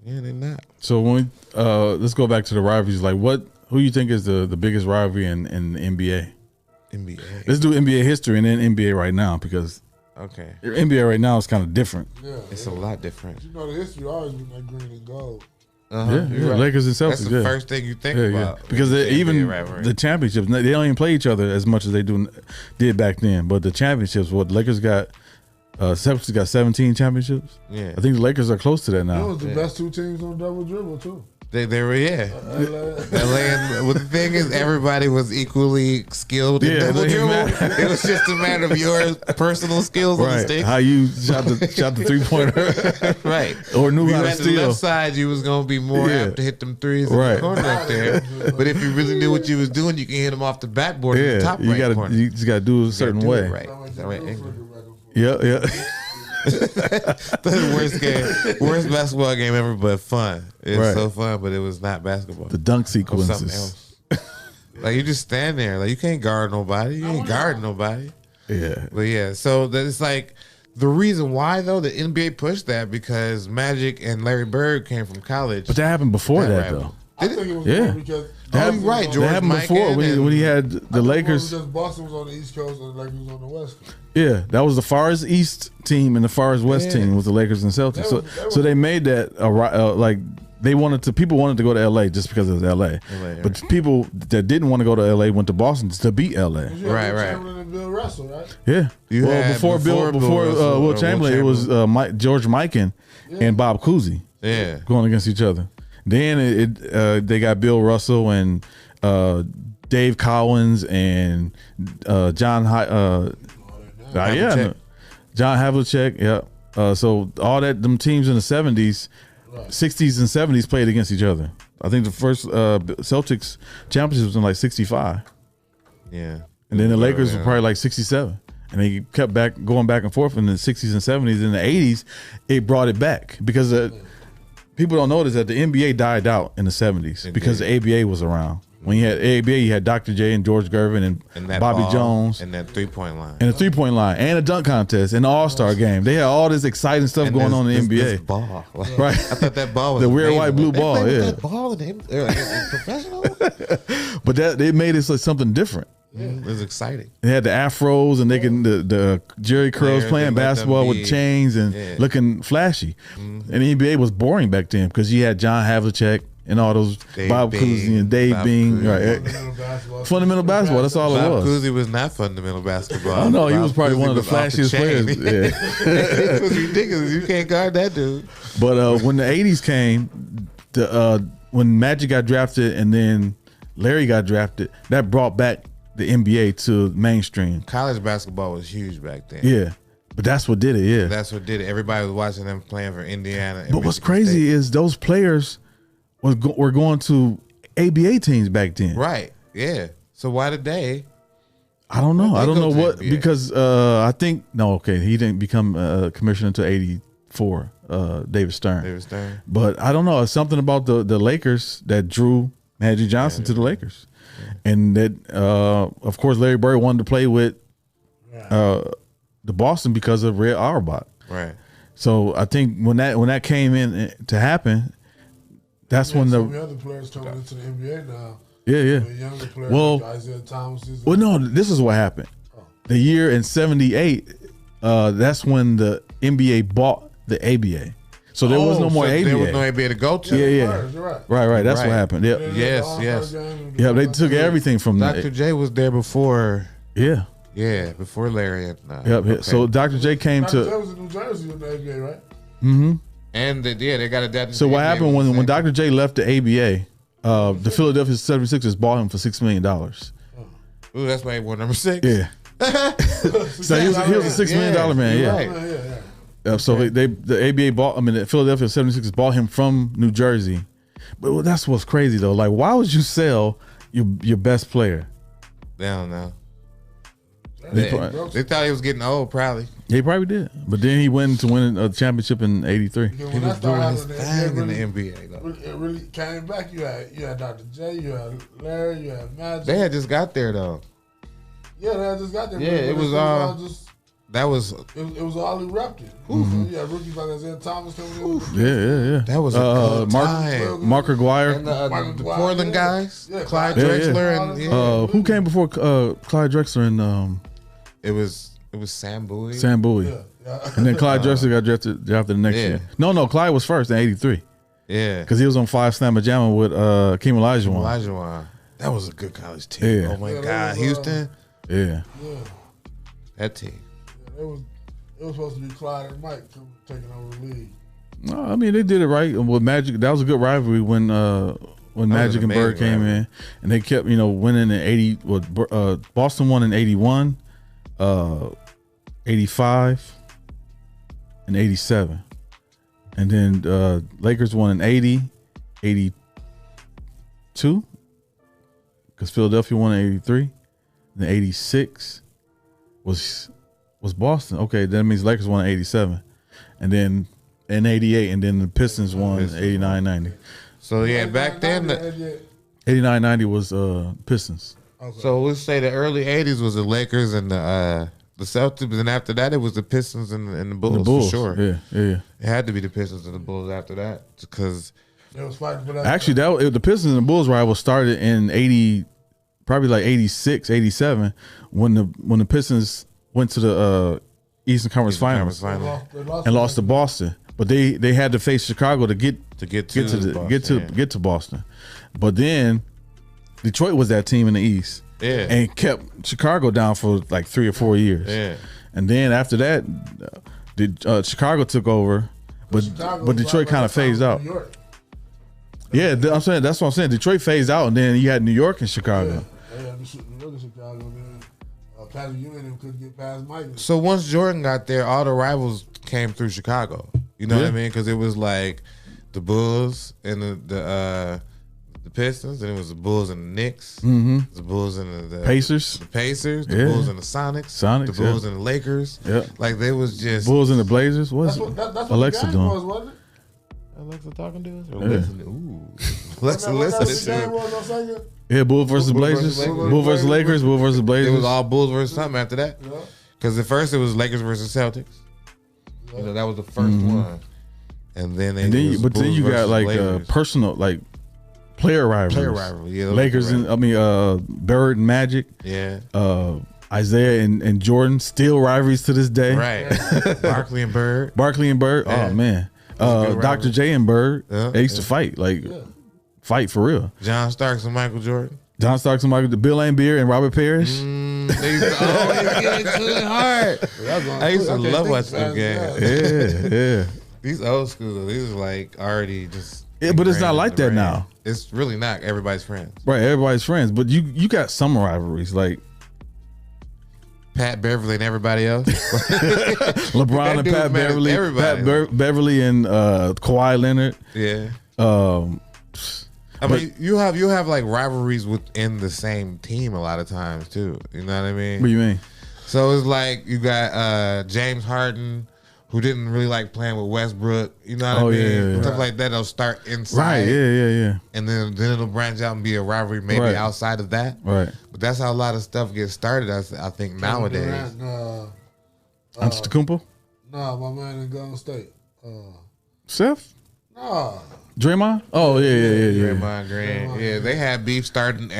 Yeah, they're not. So when let's go back to the rivalries. Like, who you think is the biggest rivalry in the NBA? NBA. Let's do NBA history and then NBA right now because Okay. NBA right now is kind of different. Yeah, It's a lot different. You know the history always been that green and gold. Yeah, You're right. Lakers and Celtics. That's the first thing you think about. Because when you say even NBA rivalry. the championships, they don't even play each other as much as they did back then. But the championships, what Lakers got, Celtics got 17 championships. Yeah. I think the Lakers are close to that It now. was the best two teams on double dribble too. They were, yeah. Well, the thing is, everybody was equally skilled in double it didn't dribble. matter. It was just a matter of your personal skills on the Right. stick. How you shot the 3-pointer. Right. Or knew You how to had the steal. left side, you was gonna be more Yeah. apt to hit them threes in Right. the corner up there. But if you really knew what you was doing, you can hit them off the backboard in the Yeah, top right corner. you just got to do it a certain do it way. right. The right angle. Yeah. The worst basketball game ever, but fun. It's Right. so fun, but it was not basketball. The dunk Or something sequences. else. Like you just stand there, like you can't guard nobody. You ain't guarding nobody. Yeah. But yeah, so it's like the reason why though the NBA pushed that because Magic and Larry Bird came from college. But that happened before that, rival. though. I think it was Yeah. more because Oh, you're right, That George happened before Mikan when he had the Lakers. Because Boston was on the East Coast and the Lakers was on the West Coast. Yeah, that was the farthest East team and the farthest West Yeah. team was the Lakers and Celtics. So they made that like people wanted to go to LA just because it was LA. But people that didn't want to go to LA went to Boston to beat LA. You had Right, Will right. Chamberlain and Bill Russell, right? Yeah. You had before Russell, Will Chamberlain, it was George Mikan and Bob Cousy Yeah. going against each other. Then they got Bill Russell and Dave Collins and John Havlicek. John Havlicek. Yeah. So all them teams in the 70s, 60s and 70s played against each other. I think the first Celtics championship was in like 65. Yeah. And then the Lakers were probably like 67. And they kept going back and forth in the 60s and 70s. In the 80s, it brought it back because people don't notice that the NBA died out in the 70s because the ABA was around. When you had ABA, you had Dr. J and George Gervin and that Bobby ball, Jones. and that 3-point line. And the 3-point line and a dunk contest and the All-Star game. They had all this exciting stuff And going on in the this NBA. ball. Like, Right. I thought that ball was The weird amazing. white blue They ball, play with yeah. that ball in professional. But they made it like something different. It was exciting. They had the afros and they can the Jerry curls Players, playing they let them basketball with be- chains and looking flashy. And the NBA was boring back then because you had John Havlicek and all those Dave Bob Bing, Cousy and Dave Bob Bing. Cousy. Right. Fundamental basketball. That's all it Bob was. Cousy was not fundamental basketball. Oh no, he Bob was probably Cousy one of the was off flashiest chain. players. Yeah. It was ridiculous. You can't guard that dude. But when the 80s came, when Magic got drafted and then Larry got drafted, that brought back the NBA to mainstream. College basketball was huge back then. Yeah. But that's what did it, yeah. That's what did it. Everybody was watching them playing for Indiana. And But what's Michigan crazy State. is those players were going to ABA teams back then. Right. Yeah. So why did they? I don't know. I don't know what ABA? because I think he didn't become commissioner until '84. David Stern. But I don't know. It's something about the Lakers that drew Magic Johnson to the Lakers, and that of course Larry Bird wanted to play with the Boston because of Red Auerbach. Right. So I think when that came in to happen, that's when the other players coming into the NBA now. Yeah. The younger players, well, like Isaiah Thomas. Well, no, this is what happened. The year in '78, that's when the NBA bought the ABA. So there was no more ABA. There was no ABA to go to. Yeah. Right. That's what happened. Yep. Yes. Yeah, they took everything from Dr. J was there before. Yeah. Yeah, before Larry. And, yep. Okay. So Dr. J came Dr. to. J was in New Jersey with the ABA, right? Mm-hmm. And they got adapted. So what happened when Dr. J left the ABA? The Philadelphia 76ers bought him for $6 million. Ooh, that's why he won number 6. Yeah. So he was a $6 million man. Yeah. Right. So the ABA bought. I mean, the Philadelphia 76ers bought him from New Jersey. But that's what's crazy though. Like, why would you sell your best player? They don't know. They thought he was getting old, probably. He probably did. But then he went to win a championship in '83. He was doing his thing in the NBA. Though. It really came back. You had Dr. J, you had Larry, you had Magic. They had just got there though. Yeah, they had just got there. Yeah, it was all just. That was it was all erupted. Mm-hmm. Yeah, rookies like Isaiah Thomas coming in. Yeah. That was a time. Mark Aguirre. And the Portland guys. Yeah, Clyde Drexler and who came before Clyde Drexler and It was Sam Bowie. Yeah. And then Clyde Drexler got drafted the next year. No, Clyde was first in '83. Yeah. Because he was on 5 Slamma Jamma with Keem Olajuwon. That was a good college team. Yeah. Oh my God. Houston. Yeah. That team. Yeah, it was supposed to be Clyde and Mike taking over the league. No, I mean they did it right with Magic. That was a good rivalry when Magic and Bird came in, and they kept winning in '80. Boston won in '81, '85, and '87, and then Lakers won in '80, '82, because Philadelphia won in '83, then '86 was Boston. Okay, that means Lakers won in '87, and then in '88, and then the Pistons won in '89-90. So yeah, back then 89-90 was Pistons. Okay. So we'll say the early '80s was the Lakers and the Celtics, and after that it was the Pistons and the Bulls, for sure. Yeah. It had to be the Pistons and the Bulls after that because they was fighting for that. Actually, the Pistons and the Bulls rival started in '80, probably like '86, '87, when the Pistons went to the Eastern Conference Finals and lost to Boston. But they had to face Chicago to get to Boston. But then Detroit was that team in the East. Yeah. And kept Chicago down for like 3 or 4 years. Yeah. And then after that, Chicago took over, but Detroit kind of phased out. Yeah, I'm saying that's what I'm saying. Detroit phased out, and then you had New York and Chicago. Yeah, Chicago. Then Patrick Ewing couldn't get past Mike. So once Jordan got there, all the rivals came through Chicago. You know what I mean? Because it was like the Bulls and the Pistons, and it was the Bulls and the Knicks, the Bulls and the Pacers, the Bulls and the Sonics, the Bulls and the Lakers. Yeah, like they was just Bulls and the Blazers. What's that's Alexa doing? Wasn't it? Alexa talking to us? Or listening to us? Yeah, Bulls versus Blazers. Bulls versus Lakers. Bulls versus Blazers. It was all Bulls versus something after that. Because at first it was Lakers versus Celtics. That was the first one. And then then you got like personal player rivalries. Yeah, Lakers and Bird and Magic. Yeah. Isaiah and Jordan, still rivalries to this day. Right. Barkley and Bird. Yeah. Oh man. Dr. J and Bird. They used to fight fight for real. John Starks and Michael Jordan. Bill Laimbeer and Robert Parrish. They used to always get into it hard. I used to love watching them games. Yeah. These old school, these are like already just. Yeah, but it's not like that now. It's really not. Everybody's friends. Right, everybody's friends. But you got some rivalries like Pat Beverly and everybody else. LeBron and Pat Beverly. Beverly and Kawhi Leonard. Yeah. I mean, you have like rivalries within the same team a lot of times too. You know what I mean? What do you mean? So it's like you got James Harden, who didn't really like playing with Westbrook. You know what I mean? Stuff like that. It'll start inside. Right. Yeah. And then it'll branch out and be a rivalry maybe outside of that. Right. But that's how a lot of stuff gets started, I think, nowadays. Antetokounmpo? Nah, my man in Golden State. Steph? Nah. Draymond? Oh, yeah. Draymond Green. Yeah, they had beef starting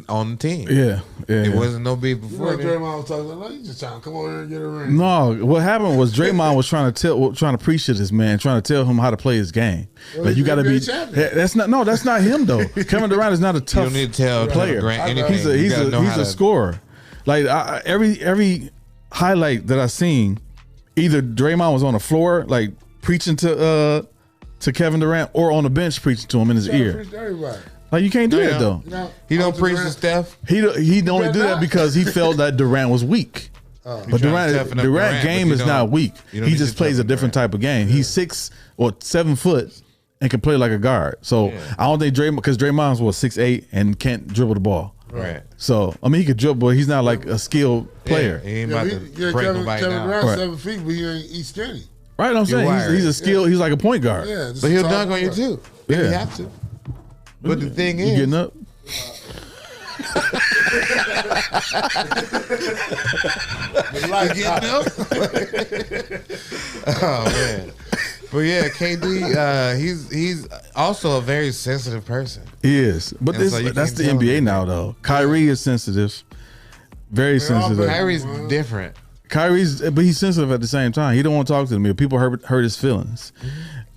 on the team. Yeah. It wasn't no beef before. You know, Draymond was talking like, you just trying to come over here and get a ring. No, what happened was Draymond was trying to preach to this man, trying to tell him how to play his game. Well, like you got to be. That's not him though. Kevin Durant is not a tough You don't need to tell player. anything. He's a scorer. Like every highlight that I seen, either Draymond was on the floor like preaching to Kevin Durant or on the bench preaching to him in his ear. Like you can't do that though. He don't preach to Steph. He only do that because he felt that Durant was weak. But Durant game is not weak. He just plays a different type of game. He's 6 or 7 foot and can play like a guard. So I don't think because Draymond's 6'8" and can't dribble the ball. Right. So I mean he could dribble, but he's not like a skilled player. He ain't about to break nobody Kevin down. Durant's 7 feet, but he's skinny. Right, I'm saying he's a skill. He's like a point guard. Yeah, but he'll dunk on you too. If you have to. But the thing is, getting up. Getting up. Oh man. But yeah, KD, he's also a very sensitive person. He is, but that's the NBA now though. Kyrie is sensitive, very sensitive. Kyrie's different. But he's sensitive at the same time. He don't want to talk to me. People hurt his feelings.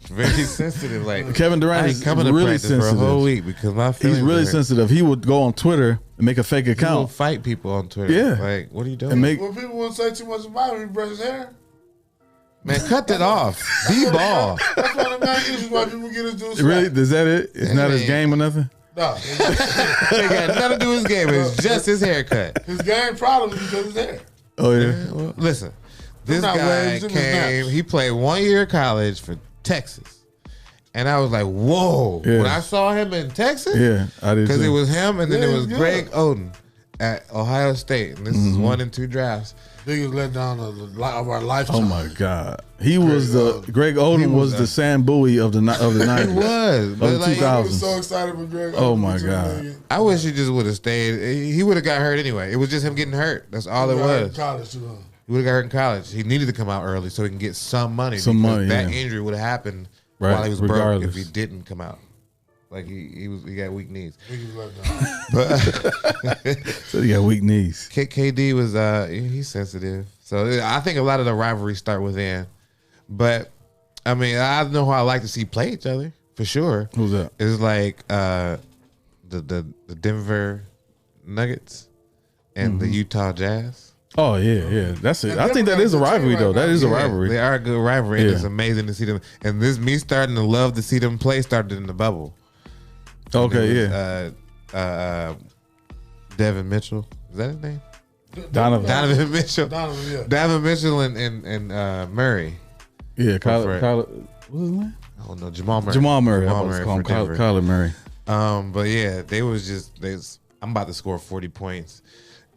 Very sensitive. Like Kevin Durant is really sensitive for a whole week because my feelings. He's really sensitive. He would go on Twitter and make a fake account. He will fight people on Twitter. Yeah, like what are you doing? When people won't say too much about him, he brush his hair. Man, cut that off. D-ball. That's one of the main issues why people get his dude. Really? Is that it? It's not his game or nothing. No, it got nothing to do with his game. It's just his haircut. His game problem is because of his hair. Oh yeah. Well, listen, this guy came. He played 1 year of college for Texas, and I was like, "Whoa!" Yeah. When I saw him in Texas, I did because it was him, and then it was good. Greg Oden at Ohio State, and this is 1 and 2 drafts. Biggest letdown of our lifetime. Oh my God, Greg Oden was the Sam Bowie of the 90s. He was, but of the 2000s. I was so excited for Greg Oden. Oh my God. I wish he just would have stayed. He would have got hurt anyway. It was just him getting hurt. That's all it was. College, too, he would have got hurt in college. He needed to come out early so he can get some money. That injury would have happened while he was broke if he didn't come out. Like he got weak knees. But so he got weak knees. KD was he's sensitive. So I think a lot of the rivalries start within. But I mean, I know who I like to see play each other for sure. Who's that? It's like the Denver Nuggets and the Utah Jazz. Oh yeah. That's it. I think that is a rivalry though. That is a rivalry. They are a good rivalry. And it's amazing to see them. And me starting to love to see them play started in the bubble. Okay, Devin Mitchell. Is that his name? Donovan Mitchell. Donovan Mitchell and Murray. Yeah, Kyler. What's his name? I don't know. Jamal Murray. Jamal Murray. Kyler Murray. But yeah, they was just I'm about to score 40 points,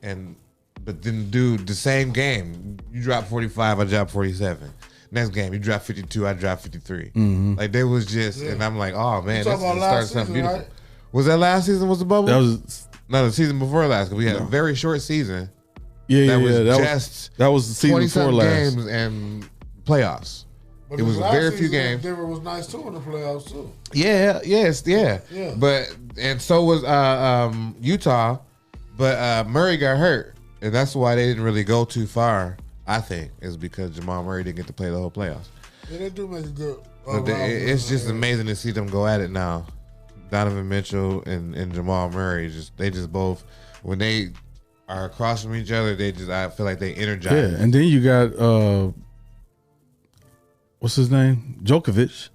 but then dude, the same game, you drop 45, I drop 47. Next game, you drop 52, I drop 53. Like they was just, and I'm like, oh man, this started something beautiful. Right? Was that last season? Was the bubble? That was the season before last. Cause we had a very short season. That was the season before last. Games and playoffs. But it was very few games. Denver was nice too in the playoffs too. Yeah. But and so was Utah, but Murray got hurt, and that's why they didn't really go too far. I think is because Jamal Murray didn't get to play the whole playoffs. Yeah, they do make a good. It's just amazing to see them go at it now. Donovan Mitchell and Jamal Murray they just both when they are across from each other, I feel like they energize. Yeah, and then you got what's his name? Djokovic.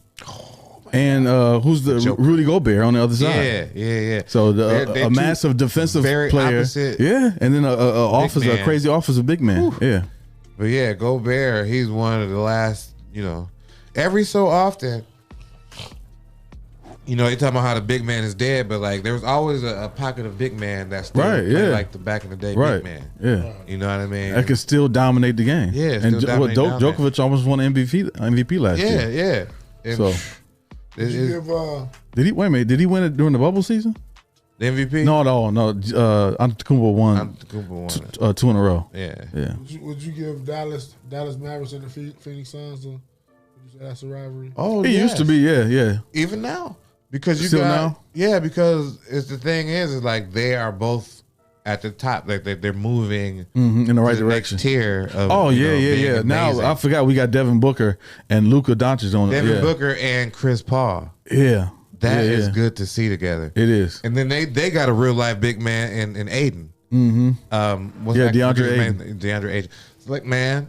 And who's the Rudy Gobert on the other side? Yeah. So a massive defensive player. Opposite. Yeah, and then a crazy offensive big man. Whew. Yeah. But yeah, Gobert, he's one of the last, every so often you know, they talking about how the big man is dead, but like there was always a pocket of big man that's still Right, yeah. like the back in the day Right. big man. Yeah. You know what I mean? That could still dominate the game. Yeah, and still dominate down there. Djokovic almost won MVP last year. Yeah. And So Did you give did he wait a minute? Did he win it during the bubble season? the MVP? No. Antetokounmpo won Antetokounmpo won it. 2 in a row. Yeah. Yeah. would you give Dallas Mavericks and the Phoenix Suns would you say that's a rivalry? Oh, He used to be, yeah. even now because you Still got now? yeah because it's the thing is like they are both at the top, like they're moving In the right to the direction. next tier of Oh you know, being yeah. Now amazing. I forgot we got Devin Booker and Luka Doncic on it. Devin Yeah. Booker and Chris Paul. Yeah. That Yeah, is yeah. good to see together. It is. And then they got a real life big man in Aiden. What's Yeah, that DeAndre kid's Ayton. name? DeAndre Ayton. It's like, man,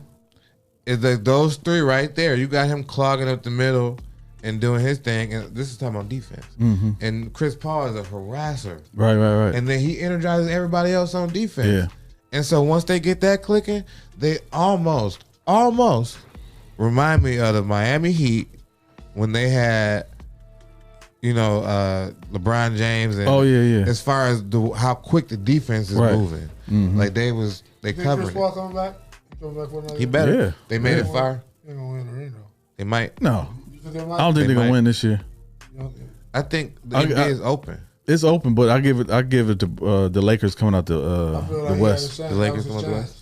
it's like those three right there. You got him clogging up the middle and doing his thing. And this is talking about defense. And Chris Paul is a harasser. Right. And then he energizes everybody else on defense. Yeah. And so once they get that clicking, they almost remind me of the Miami Heat when they had, you know, LeBron James. And Oh, yeah. as far as how quick the defense is Right. moving, like they You think covered Chris Paul it. coming back? He coming back for another He year? better. Yeah. They made it Yeah. far. He ain't gonna win the ring though. They might. No. You think they might? I don't think They they're gonna might. win this year. You know, I think the I- NBA is open. It's open, but I give it to the Lakers coming out I feel the like he had a West. chance. The That Lakers was his come out the chance. West.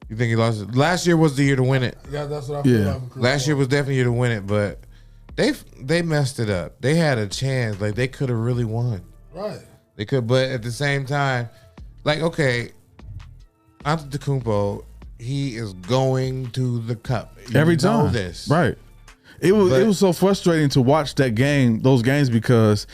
You think he lost it? Last year was the year to win it. Yeah, that's what I feel Yeah. like. with Chris Last Paul. year was definitely year to win it, but they messed it up. They had a chance. Like they could have really won. right. They could, but at the same time, like okay, Antetokounmpo, he is going to the cup You Every know time. This Right. It But- was so frustrating to watch those games because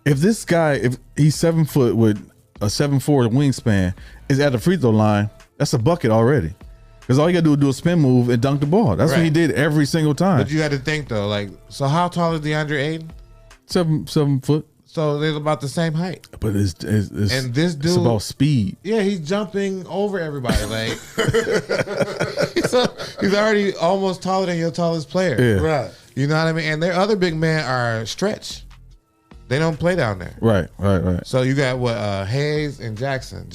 if this guy, if he's 7 foot with a 7'4" wingspan, is at the free throw line, that's a bucket already. Because all you gotta do is do a spin move and dunk the ball. That's what he Right. did every single time. But you had to think though, like, so how tall is DeAndre Ayton? 7 foot. So they're about the same height. But it's And this it's dude- about speed. Yeah, he's jumping over everybody. Like he's already almost taller than your tallest player. Yeah. Right. You know what I mean? And their other big men are stretch. They don't play down there. Right. So you got what Hayes and Johnson,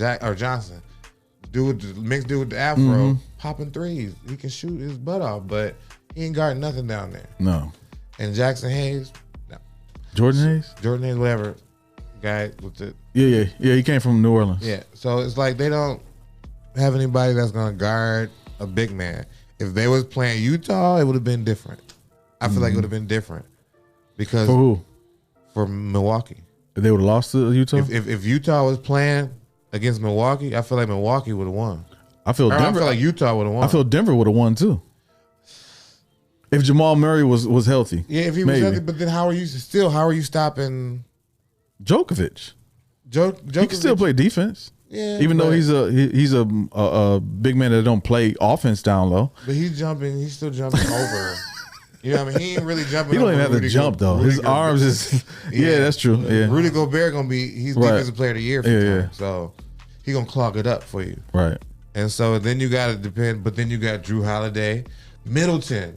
mixed dude with the afro, popping threes. He can shoot his butt off, but he ain't guarding nothing down there. No. And Jackson Hayes, no. Jordan Hayes? Whatever, guy with the Yeah. He came from New Orleans. yeah. So it's like they don't have anybody that's gonna guard a big man. If they was playing Utah, it would have been different. I feel like it would have been different because For who? for Milwaukee. They would have lost to Utah? If Utah was playing against Milwaukee, I feel like Milwaukee would have won. I feel Or Denver. I feel like Utah would have won. I feel Denver would have won too. If Jamal Murray was healthy. yeah, if he was maybe. healthy, but then how are you stopping Djokovic. Jokic? He can still play defense. Yeah, Even though but- he's a big man that don't play offense down low. But he's still jumping over. You know what I mean? He ain't really jumping. He don't over even have to Rudy jump though. Rudy His arms is yeah, that's true. Yeah. Rudy Gobert gonna be he's Right. defensive player of the year for Yeah. time. So he gonna clog it up for you. Right. And so then you gotta depend, but then you got Drew Holiday, Middleton.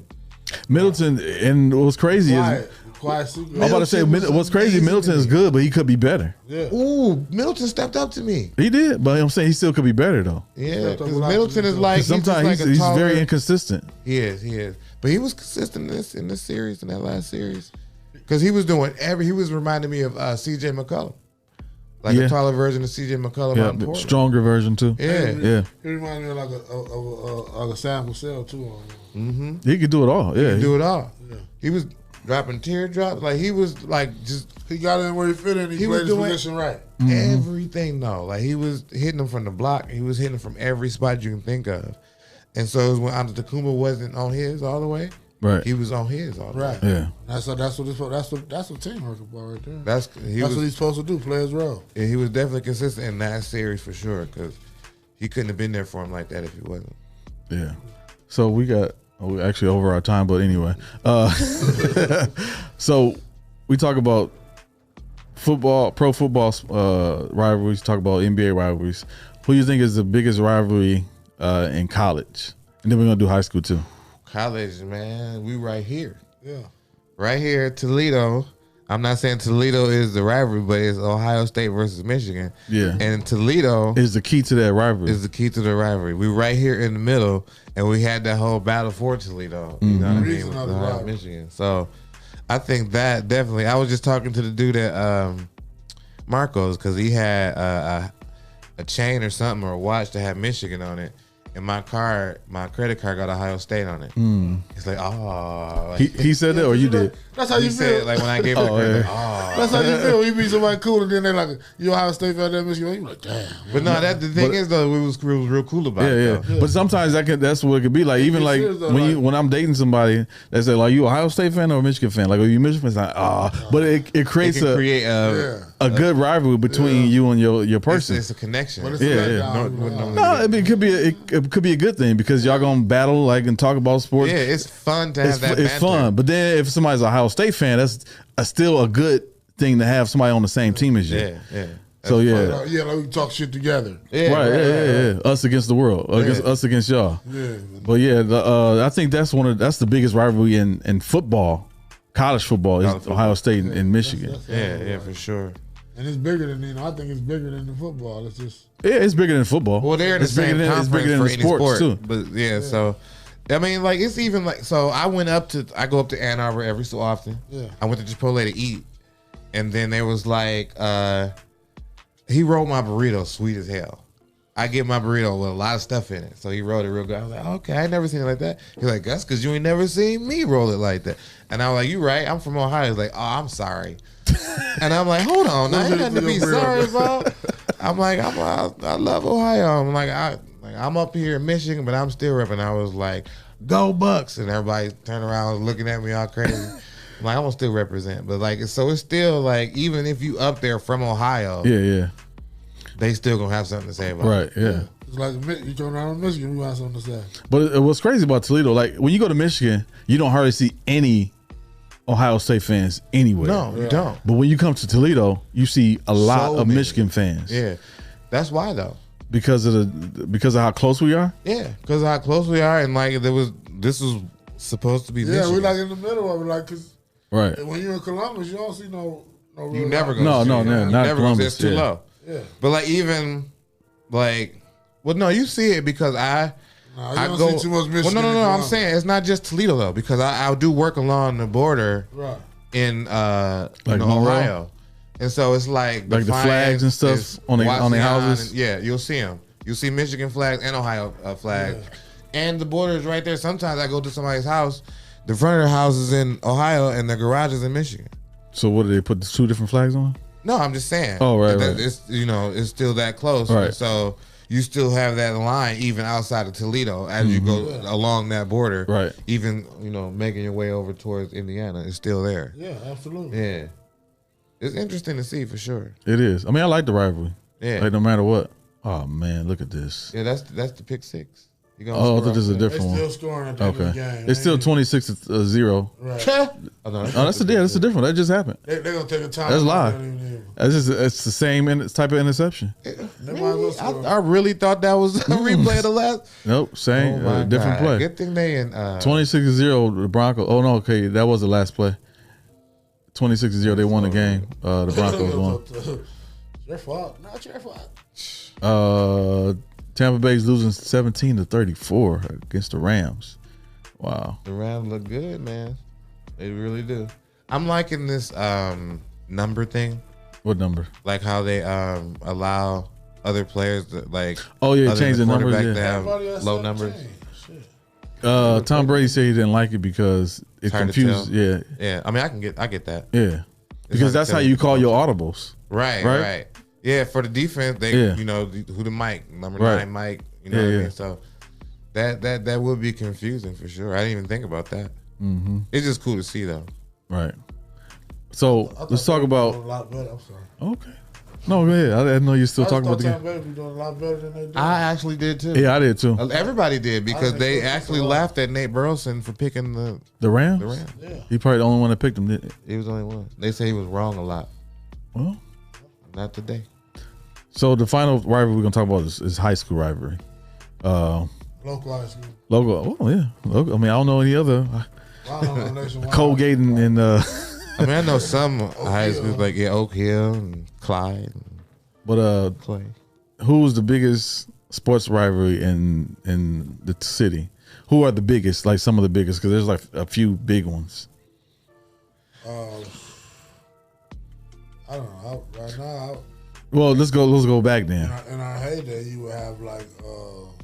Middleton, and what's crazy is Quiet secret. I'm about to say Middleton was what's crazy. amazing Middleton to is me. good, but he could be better. Yeah. Ooh, Middleton stepped up to me. He did, but I'm saying he still could be better though. Yeah, stepped up because a lot Middleton to is me, like too. Sometimes he's taller- very inconsistent. He is. But he was consistent in this series, in that last series, because he was he was reminding me of C.J. McCollum, like Yeah. a taller version of C.J. McCollum out Yeah, in but Portland. stronger version too. Yeah. Yeah. He reminded me of like a Sam Cassell too. He could do it all. Yeah. He do it all. Yeah. He was dropping teardrops, like he was like just He got in where he fit in. He He was played his doing- position right. everything though. Like he was hitting them from the block. He was hitting them from every spot you can think of. And so it was when Antetokounmpo wasn't on his all the way. Right. He was on his all the Right. way. Yeah. That's what teamwork about right there. That's That's what he's supposed to do. Play his role. he was definitely consistent in that series for sure, because he couldn't have been there for him like that if he wasn't. Yeah. So we're actually over our time, but anyway. So we talk about football, pro football rivalries, talk about NBA rivalries. Who do you think is the biggest rivalry in college? And then we're going to do high school too. College, man, we right here. Yeah. Right here, Toledo, I'm not saying Toledo is the rivalry, but it's Ohio State versus Michigan. Yeah. And Toledo is the key to that rivalry. Is the key to the rivalry. We right here in the middle, and we had that whole battle for Toledo. You know what I mean? With Ohio, Michigan. So I think that definitely. I was just talking to the dude at Marco's because he had a chain or something or a watch that had Michigan on it. And my credit card got Ohio State on it. It's like, oh. Like, he said that or you did? That's how you feel. Like when I gave him credit, like, oh. That's how you feel. You meet somebody cool and then they're like, you Ohio State fan, that Michigan. You like, damn. But no, the thing is though, it was real cool about it. Yeah. But sometimes that's what it could be like. Even like when I'm dating somebody, they say like, you Ohio State fan or a Michigan fan? Like, are you Michigan fan? Like, but it creates a good rivalry between you and your person. It's a connection. No, it could be a good thing because y'all gonna battle like and talk about sports. Yeah, it's fun to have that. It's fun, but then if somebody's an Ohio State fan, that's still a good thing to have somebody on the same team as you. Yeah. So like we talk shit together. Yeah. Us against the world, us against y'all. Yeah. But I think that's that's the biggest rivalry in football, college football is Ohio State and Michigan. Yeah, for sure. And it's bigger than I think it's bigger than the football. It's just it's bigger than football. Well, they're in the same conference for any sport too. But so I mean, like it's even like so. I go up to Ann Arbor every so often. Yeah. I went to Chipotle to eat, and then there was like he rolled my burrito sweet as hell. I get my burrito with a lot of stuff in it, so he rolled it real good. I was like, okay, I ain't never seen it like that. He's like, that's because you ain't never seen me roll it like that. And I was like, you right? I'm from Ohio. He's like, oh, I'm sorry. And I'm like, hold on, I ain't nothing to be sorry about. I'm like, I love Ohio. I'm like, I'm up here in Michigan, but I'm still repping. I was like, go Bucks, and everybody turned around looking at me all crazy. I'm like, I want to still represent, but like, so it's still like, even if you up there from Ohio, they still gonna have something to say about it. Yeah. It's like you turn around in Michigan, we got something to say. But what's crazy about Toledo, like when you go to Michigan, you don't hardly see any Ohio State fans anywhere. No, you don't. But when you come to Toledo, you see a lot of Michigan fans. Yeah, that's why though. Because of how close we are. Yeah, because of how close we are, and like this was supposed to be. Yeah, we're like in the middle of it, like because when you're in Columbus, you don't see no. You never go. No, not Columbus. It's too low. Yeah, but like even like, well, no, you see it because I don't see too much Michigan. Well, no. I'm saying it's not just Toledo though, because I do work along the border, in Ohio, and so it's like the flags and stuff on the houses. You'll see them. You'll see Michigan flags and Ohio flags, and the border is right there. Sometimes I go to somebody's house, the front of their house is in Ohio, and the garage is in Michigan. So what do they put the two different flags on? No, I'm just saying. Oh, right. It's it's still that close, right? So you still have that line even outside of Toledo as you go along that border. Right. Even, making your way over towards Indiana, it's still there. Yeah, absolutely. Yeah. It's interesting to see for sure. It is. I mean, I like the rivalry. Yeah. Like no matter what. Oh man, look at this. Yeah, that's the pick six. Oh, this is a different one. Still scoring at the end of the game. It's still 26-0. Right. That's a different one. That just happened. They're gonna take a time. That's live. It's the same type of interception. I really thought that was a replay of the last. Nope, same different play. Good thing they in 26-0 the Broncos. Oh no, okay, that was the last play. 26-0, they won the game. The Broncos won. Your fault, not your fault. Tampa Bay's losing 17-34 against the Rams. Wow. The Rams look good, man. They really do. I'm liking this number thing. What number? Like how they allow other players to change the numbers. To have low numbers. Tom Brady said he didn't like it because it confused. Yeah. I mean, I get that. Yeah, because that's how you call your audibles. Right. Yeah, for the defense, they who the Mike, number 9 Mike, what I mean? So that would be confusing for sure. I didn't even think about that. Mm-hmm. It's just cool to see though. Right. So let's talk about. A lot better. I'm sorry. Okay. No, go ahead. I didn't know you're still talking about the game. Doing a lot better than they did. I actually did too. Yeah, I did too. Everybody did because they actually laughed at Nate Burleson for picking the Rams. The Rams. Yeah. He probably the only one that picked them, didn't he? He was the only one. They say he was wrong a lot. Well, not today. So the final rivalry we're gonna talk about is high school rivalry. Local high school. Local. Oh yeah. Local. I mean, I don't know any other. Colgate and I mean, I know some high schools like Oak Hill and Clyde. But Clay. who's the biggest sports rivalry in the city? Who are the biggest? Like some of the biggest, because there's like a few big ones. I don't know. Right now, Well, let's go back then. in our heyday, you would have like, of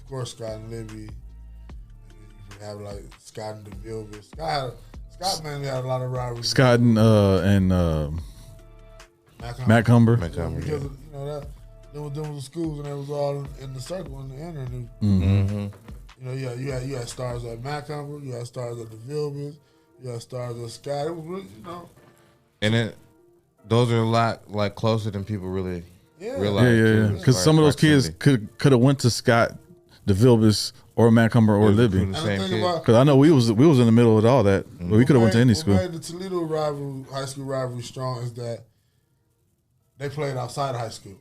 course, Scott and Libby. And then you would have like Scott and DeVille. Scott mainly had a lot of rivalries. Scott and Mac Humber. Because you know that there was the schools and they was all in the circle in the inner. You know, you had stars at Mac Humber, you had stars at DeVille, you had stars at Scott. It was really, you know. And those are a lot like closer than people really realize. Yeah. Because some of those kids could have went to Scott, DeVilbiss, or Mac Humber, or Libby. Because I know we was in the middle of all that, but we could have went to any school. What made the Toledo high school rivalry strong is that they played outside of high school.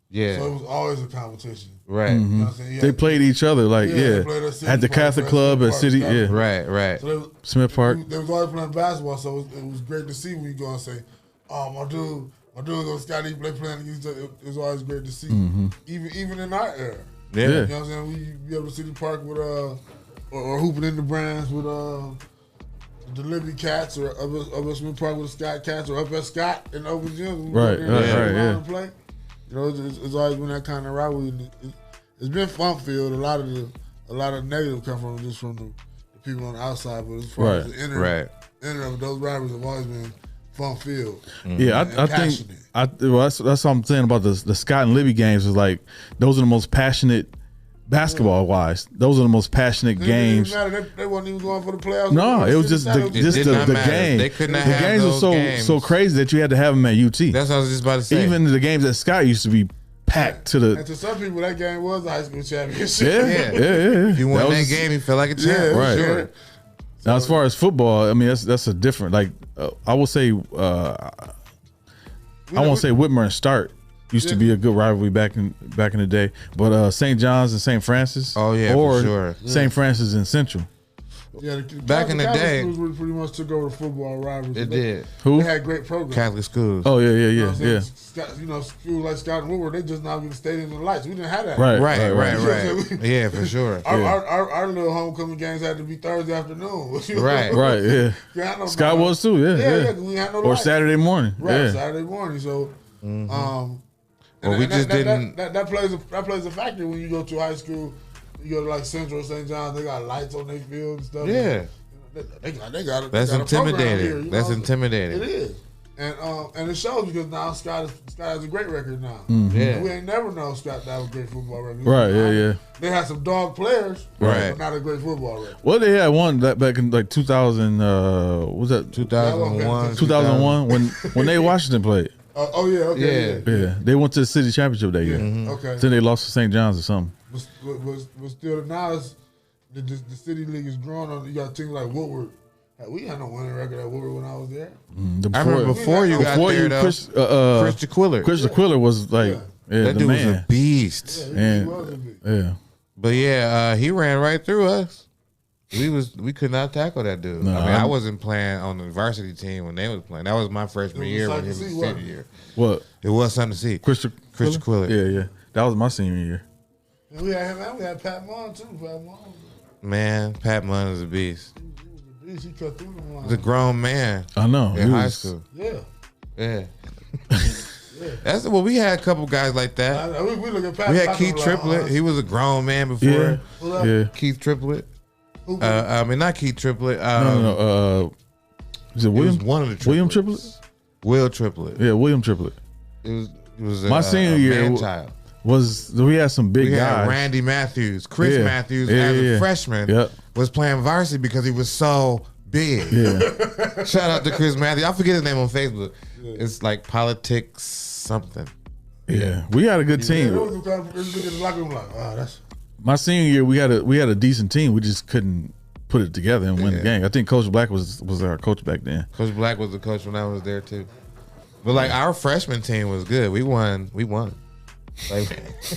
Yeah. So it was always a competition. Right. You know what I'm saying? They played each other at the Catholic club at City. Yeah. Right. So Smith Park. They was always playing basketball, so it was great to see when you go and say, "Oh, my dude goes Scotty, they playing against each other." It was always great to see, even in our era. Yeah. You know what I'm saying? We be able to City Park with or hooping in the brands with the Libby Cats, or up at Smith Park with the Scott Cats, or up at Scott in open gym. Right. Play. You know, it's always been that kind of rivalry. It's been fun filled. A lot of negative come from the people on the outside, but as far as the inner of those rivalries have always been fun filled. Yeah, I think that's what I'm saying about the Scott and Libby games. Is like those are the most passionate basketball wise. Those are the most passionate games. They wasn't even going for the playoffs. No, it was just the game. They couldn't the have games were so crazy that you had to have them at UT. That's what I was just about to say. Even the games at Scott used to be packed to the. And to some people, that game was the high school championship. Yeah. If you won that game, you felt like a champ. Right. Sure. Now, as far as football, I mean that's a different. Like I would say, I won't say Whitmer and Start used to be a good rivalry back in the day, but St. John's and St. Francis. Oh yeah, or for sure. St. Francis and Central. Yeah, back in the day, schools pretty much took over the football rivalries. It did. Who? They had great programs. Catholic schools. Oh yeah. You know, schools like Scott and Woodward, they just now get the stadiums and lights. We didn't have that. Right. Yeah, for sure. Our little homecoming games had to be Thursday afternoon. Right. Yeah. Scott was too. Yeah. We had no or lights. Saturday morning. Right. Yeah. Saturday morning. So, well, we just didn't. That plays a factor when you go to high school. You go to like Central, St. John's. They got lights on their field and stuff. Yeah. They got it. That's intimidating. Here, That's intimidating. It is, and it shows because now Scott has a great record now. Yeah. We ain't never known Scott to have a great football record. Right. Yeah. They had some dog players, but not a great football record. Well, they had one that back in like 2000. What was that 2001? 2001 when they Washington played. Yeah. They went to the city championship that year. Okay. Then they lost to St. John's or something. But still, now the city league is growing on. You got teams like Woodward. We had no winning record at Woodward when I was there. I remember before you got there, though, Chris Jaquiller. Chris Jaquiller was like that dude was a beast. He was a beast. Yeah. But he ran right through us. We could not tackle that dude. No, I wasn't playing on the varsity team when they was playing. That was my freshman year when he was senior year. What? It was something to see. Chris Jaquiller. Yeah. That was my senior year. And we had him. We had Pat Munn too. Man, Pat Munn is a beast. He was a beast. He cut through the line. He's a grown man. I know. In high school. Yeah. That's we had a couple guys like that. We look at Pat. We had Keith Triplett. He was a grown man before. Yeah. Keith Triplett. Not Keith Triplett. No. Is it William? It was one of the triplets. William Triplett? Will Triplett. Yeah, William Triplett. It was my senior year. We had some big guys. Had Randy Matthews, Chris Matthews as a freshman was playing varsity because he was so big. Yeah. Shout out to Chris Matthews. I forget his name on Facebook. It's like politics something. Yeah. We had a good team. My senior year, we had a decent team. We just couldn't put it together and win the game. I think Coach Black was our coach back then. Coach Black was the coach when I was there too. But like our freshman team was good. We won. Like,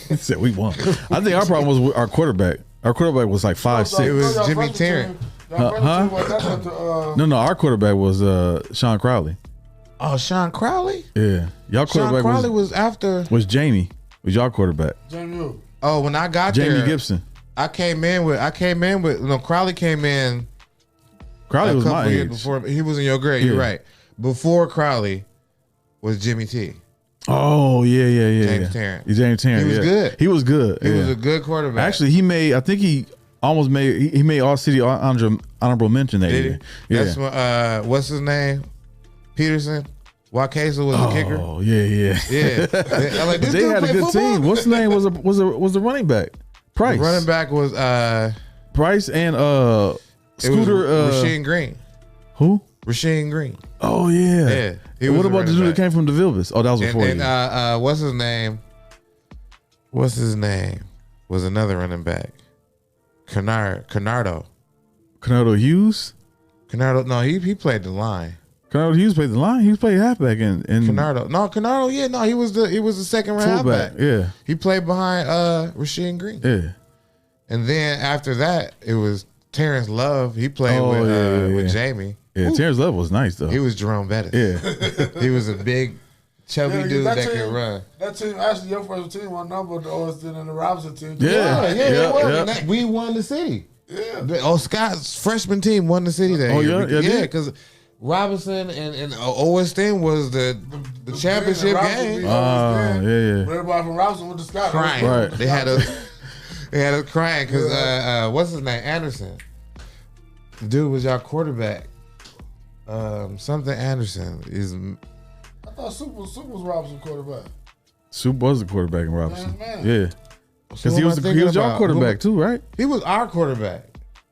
he said we won. I think our problem was with our quarterback. Our quarterback was like 5'6". It was Jimmy Tarrant. No, our quarterback was Sean Crowley. Oh, Sean Crowley? Yeah. Y'all quarterback Sean Crowley was after. Was Jamie. Was y'all quarterback. Jamie who? Oh, when I got Jamie there. Gibson. I came in with Crowley came in. Crowley was my age. Before he was in your grade. Yeah. You're right. Before Crowley was Jimmy T. Oh yeah. James Tarrant. James Tarrant. He was good. He was good. He was a good quarterback. Actually, he made all city honorable mention that year. Yeah. That's what's his name? Peterson. Wacasa was the kicker. Oh yeah. Like, they had a good team. What's his name was the running back? Price. The running back was Price and Scooter. Rasheem Green. Who? Rasheem Green. Oh yeah. What about the dude that came from the Vilvis? Oh, that was before. And what's his name? What's his name? Was another running back. Canardo Hughes. Canardo. No, he played the line. Canardo Hughes played the line. He played halfback in Canardo. No, Canardo. Yeah, no, he was the second round halfback. Yeah, he played behind Rasheem Green. Yeah, and then after that, it was Terrence Love. He played with Jamie. Yeah, Terrence Love was nice though. He was Jerome Bettis. Yeah, he was a big, chubby dude that could run. That team, actually, your first team won number the Austin and the Robinson team. Yeah. We won the city. Yeah. Scott's freshman team won the city that year. Yeah, because Robinson and Austin was the championship game. Oh, yeah. Everybody from Robinson went to Scott. Crying. Right. They had us crying because what's his name? Anderson. The dude was y'all quarterback. Something Anderson is. I thought Soup was Robinson quarterback. Soup was the quarterback in Robinson. Man. Yeah. Because he was your quarterback too, right? He was our quarterback.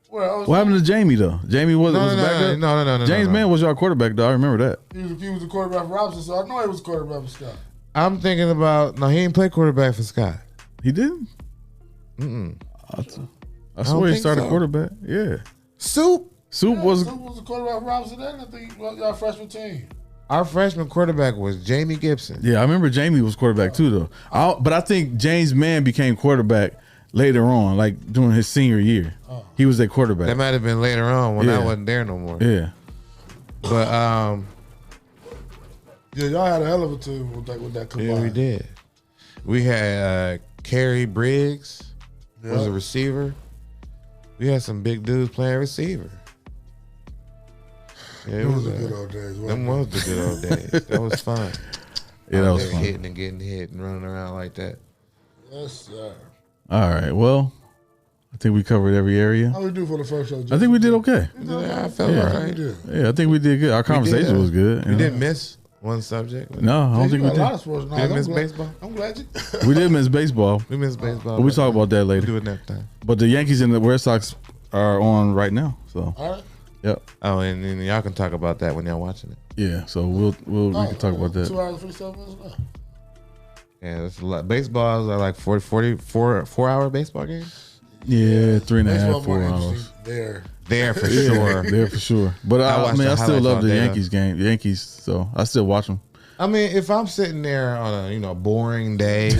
What happened to Jamie though? Jamie was backup? No. James Mann was your quarterback though. I remember that. He was the quarterback for Robinson, so I know he was quarterback for Scott. I'm thinking about he didn't play quarterback for Scott. He didn't? I swear he started quarterback. Yeah. Soup was the quarterback for Robinson. Then I think y'all freshman team. Our freshman quarterback was Jamie Gibson. Yeah, I remember Jamie was quarterback too though. But I think James Mann became quarterback later on, like during his senior year. He was a quarterback. That might have been later on when I wasn't there no more. Yeah. But y'all had a hell of a team with that combined. Yeah, we did. We had Kerry Briggs was a receiver. We had some big dudes playing receiver. Yeah, it was the good old days. Them was the good old days. That was fun. Yeah, that was fun. Hitting and getting hit and running around like that. Yes, sir. All right. Well, I think we covered every area. How we do for the first show, Jim? I think we did okay. Yeah, I felt all right. Yeah, I think we did good. Our conversation was good. We didn't miss one subject. No, I don't think we did. A lot of sports now. Did miss baseball? I'm glad you. We did miss baseball. We missed baseball. But we talk about that later. We'll do it next time. But the Yankees and the Red Sox are on right now. So. All right. Yep. Oh, and y'all can talk about that when y'all watching it. Yeah. So we can talk about that. 2 hours 47 minutes left. Yeah, that's a lot. Baseballs are like 4-hour baseball games. Yeah, 3.5, 4 hours. There for sure. There for sure. But I still love the Yankees game. The Yankees, so I still watch them. I mean, if I'm sitting there on a boring day,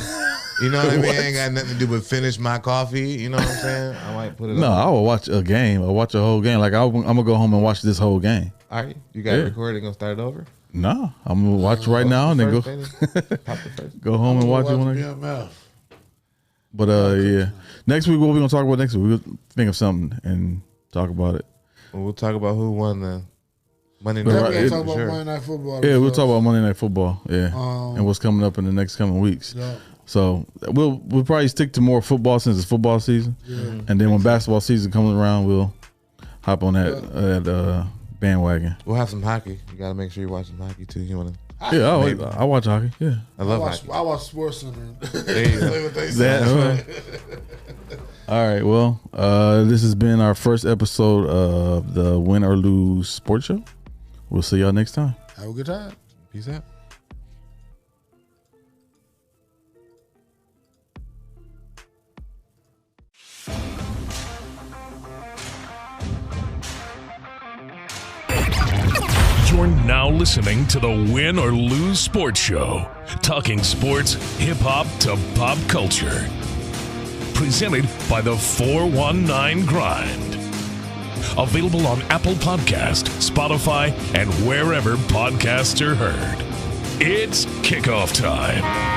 you know what I mean? I ain't got nothing to do but finish my coffee. You know what I'm saying? I might put it on. No, I will watch a game. I'll watch a whole game. Like I'm gonna go home and watch this whole game. All right, you got it recorded. Gonna start it over? No, I'm gonna watch right now and then go go home and watch it when I get. But yeah, next week what we gonna talk about next week? We'll think of something and talk about it. Well, we'll talk about who won the Monday Night. Night. Talk about Monday Night Football. Yeah, we'll talk about Monday Night Football. Yeah, and what's coming up in the next coming weeks. Yeah. So we'll probably stick to more football since it's football season, and then when basketball season comes around, we'll hop on that bandwagon. We'll have some hockey. You got to make sure you watch some hockey too. You want to? Yeah, I watch hockey. Yeah, I love hockey. I watch Sports Center. There you go. All right. Well, this has been our first episode of the Win or Lose Sports Show. We'll see y'all next time. Have a good time. Peace out. You're now listening to the Win or Lose Sports Show, talking sports, hip-hop to pop culture. Presented by the 419 Grind. Available on Apple Podcast, Spotify, and wherever podcasts are heard. It's kickoff time.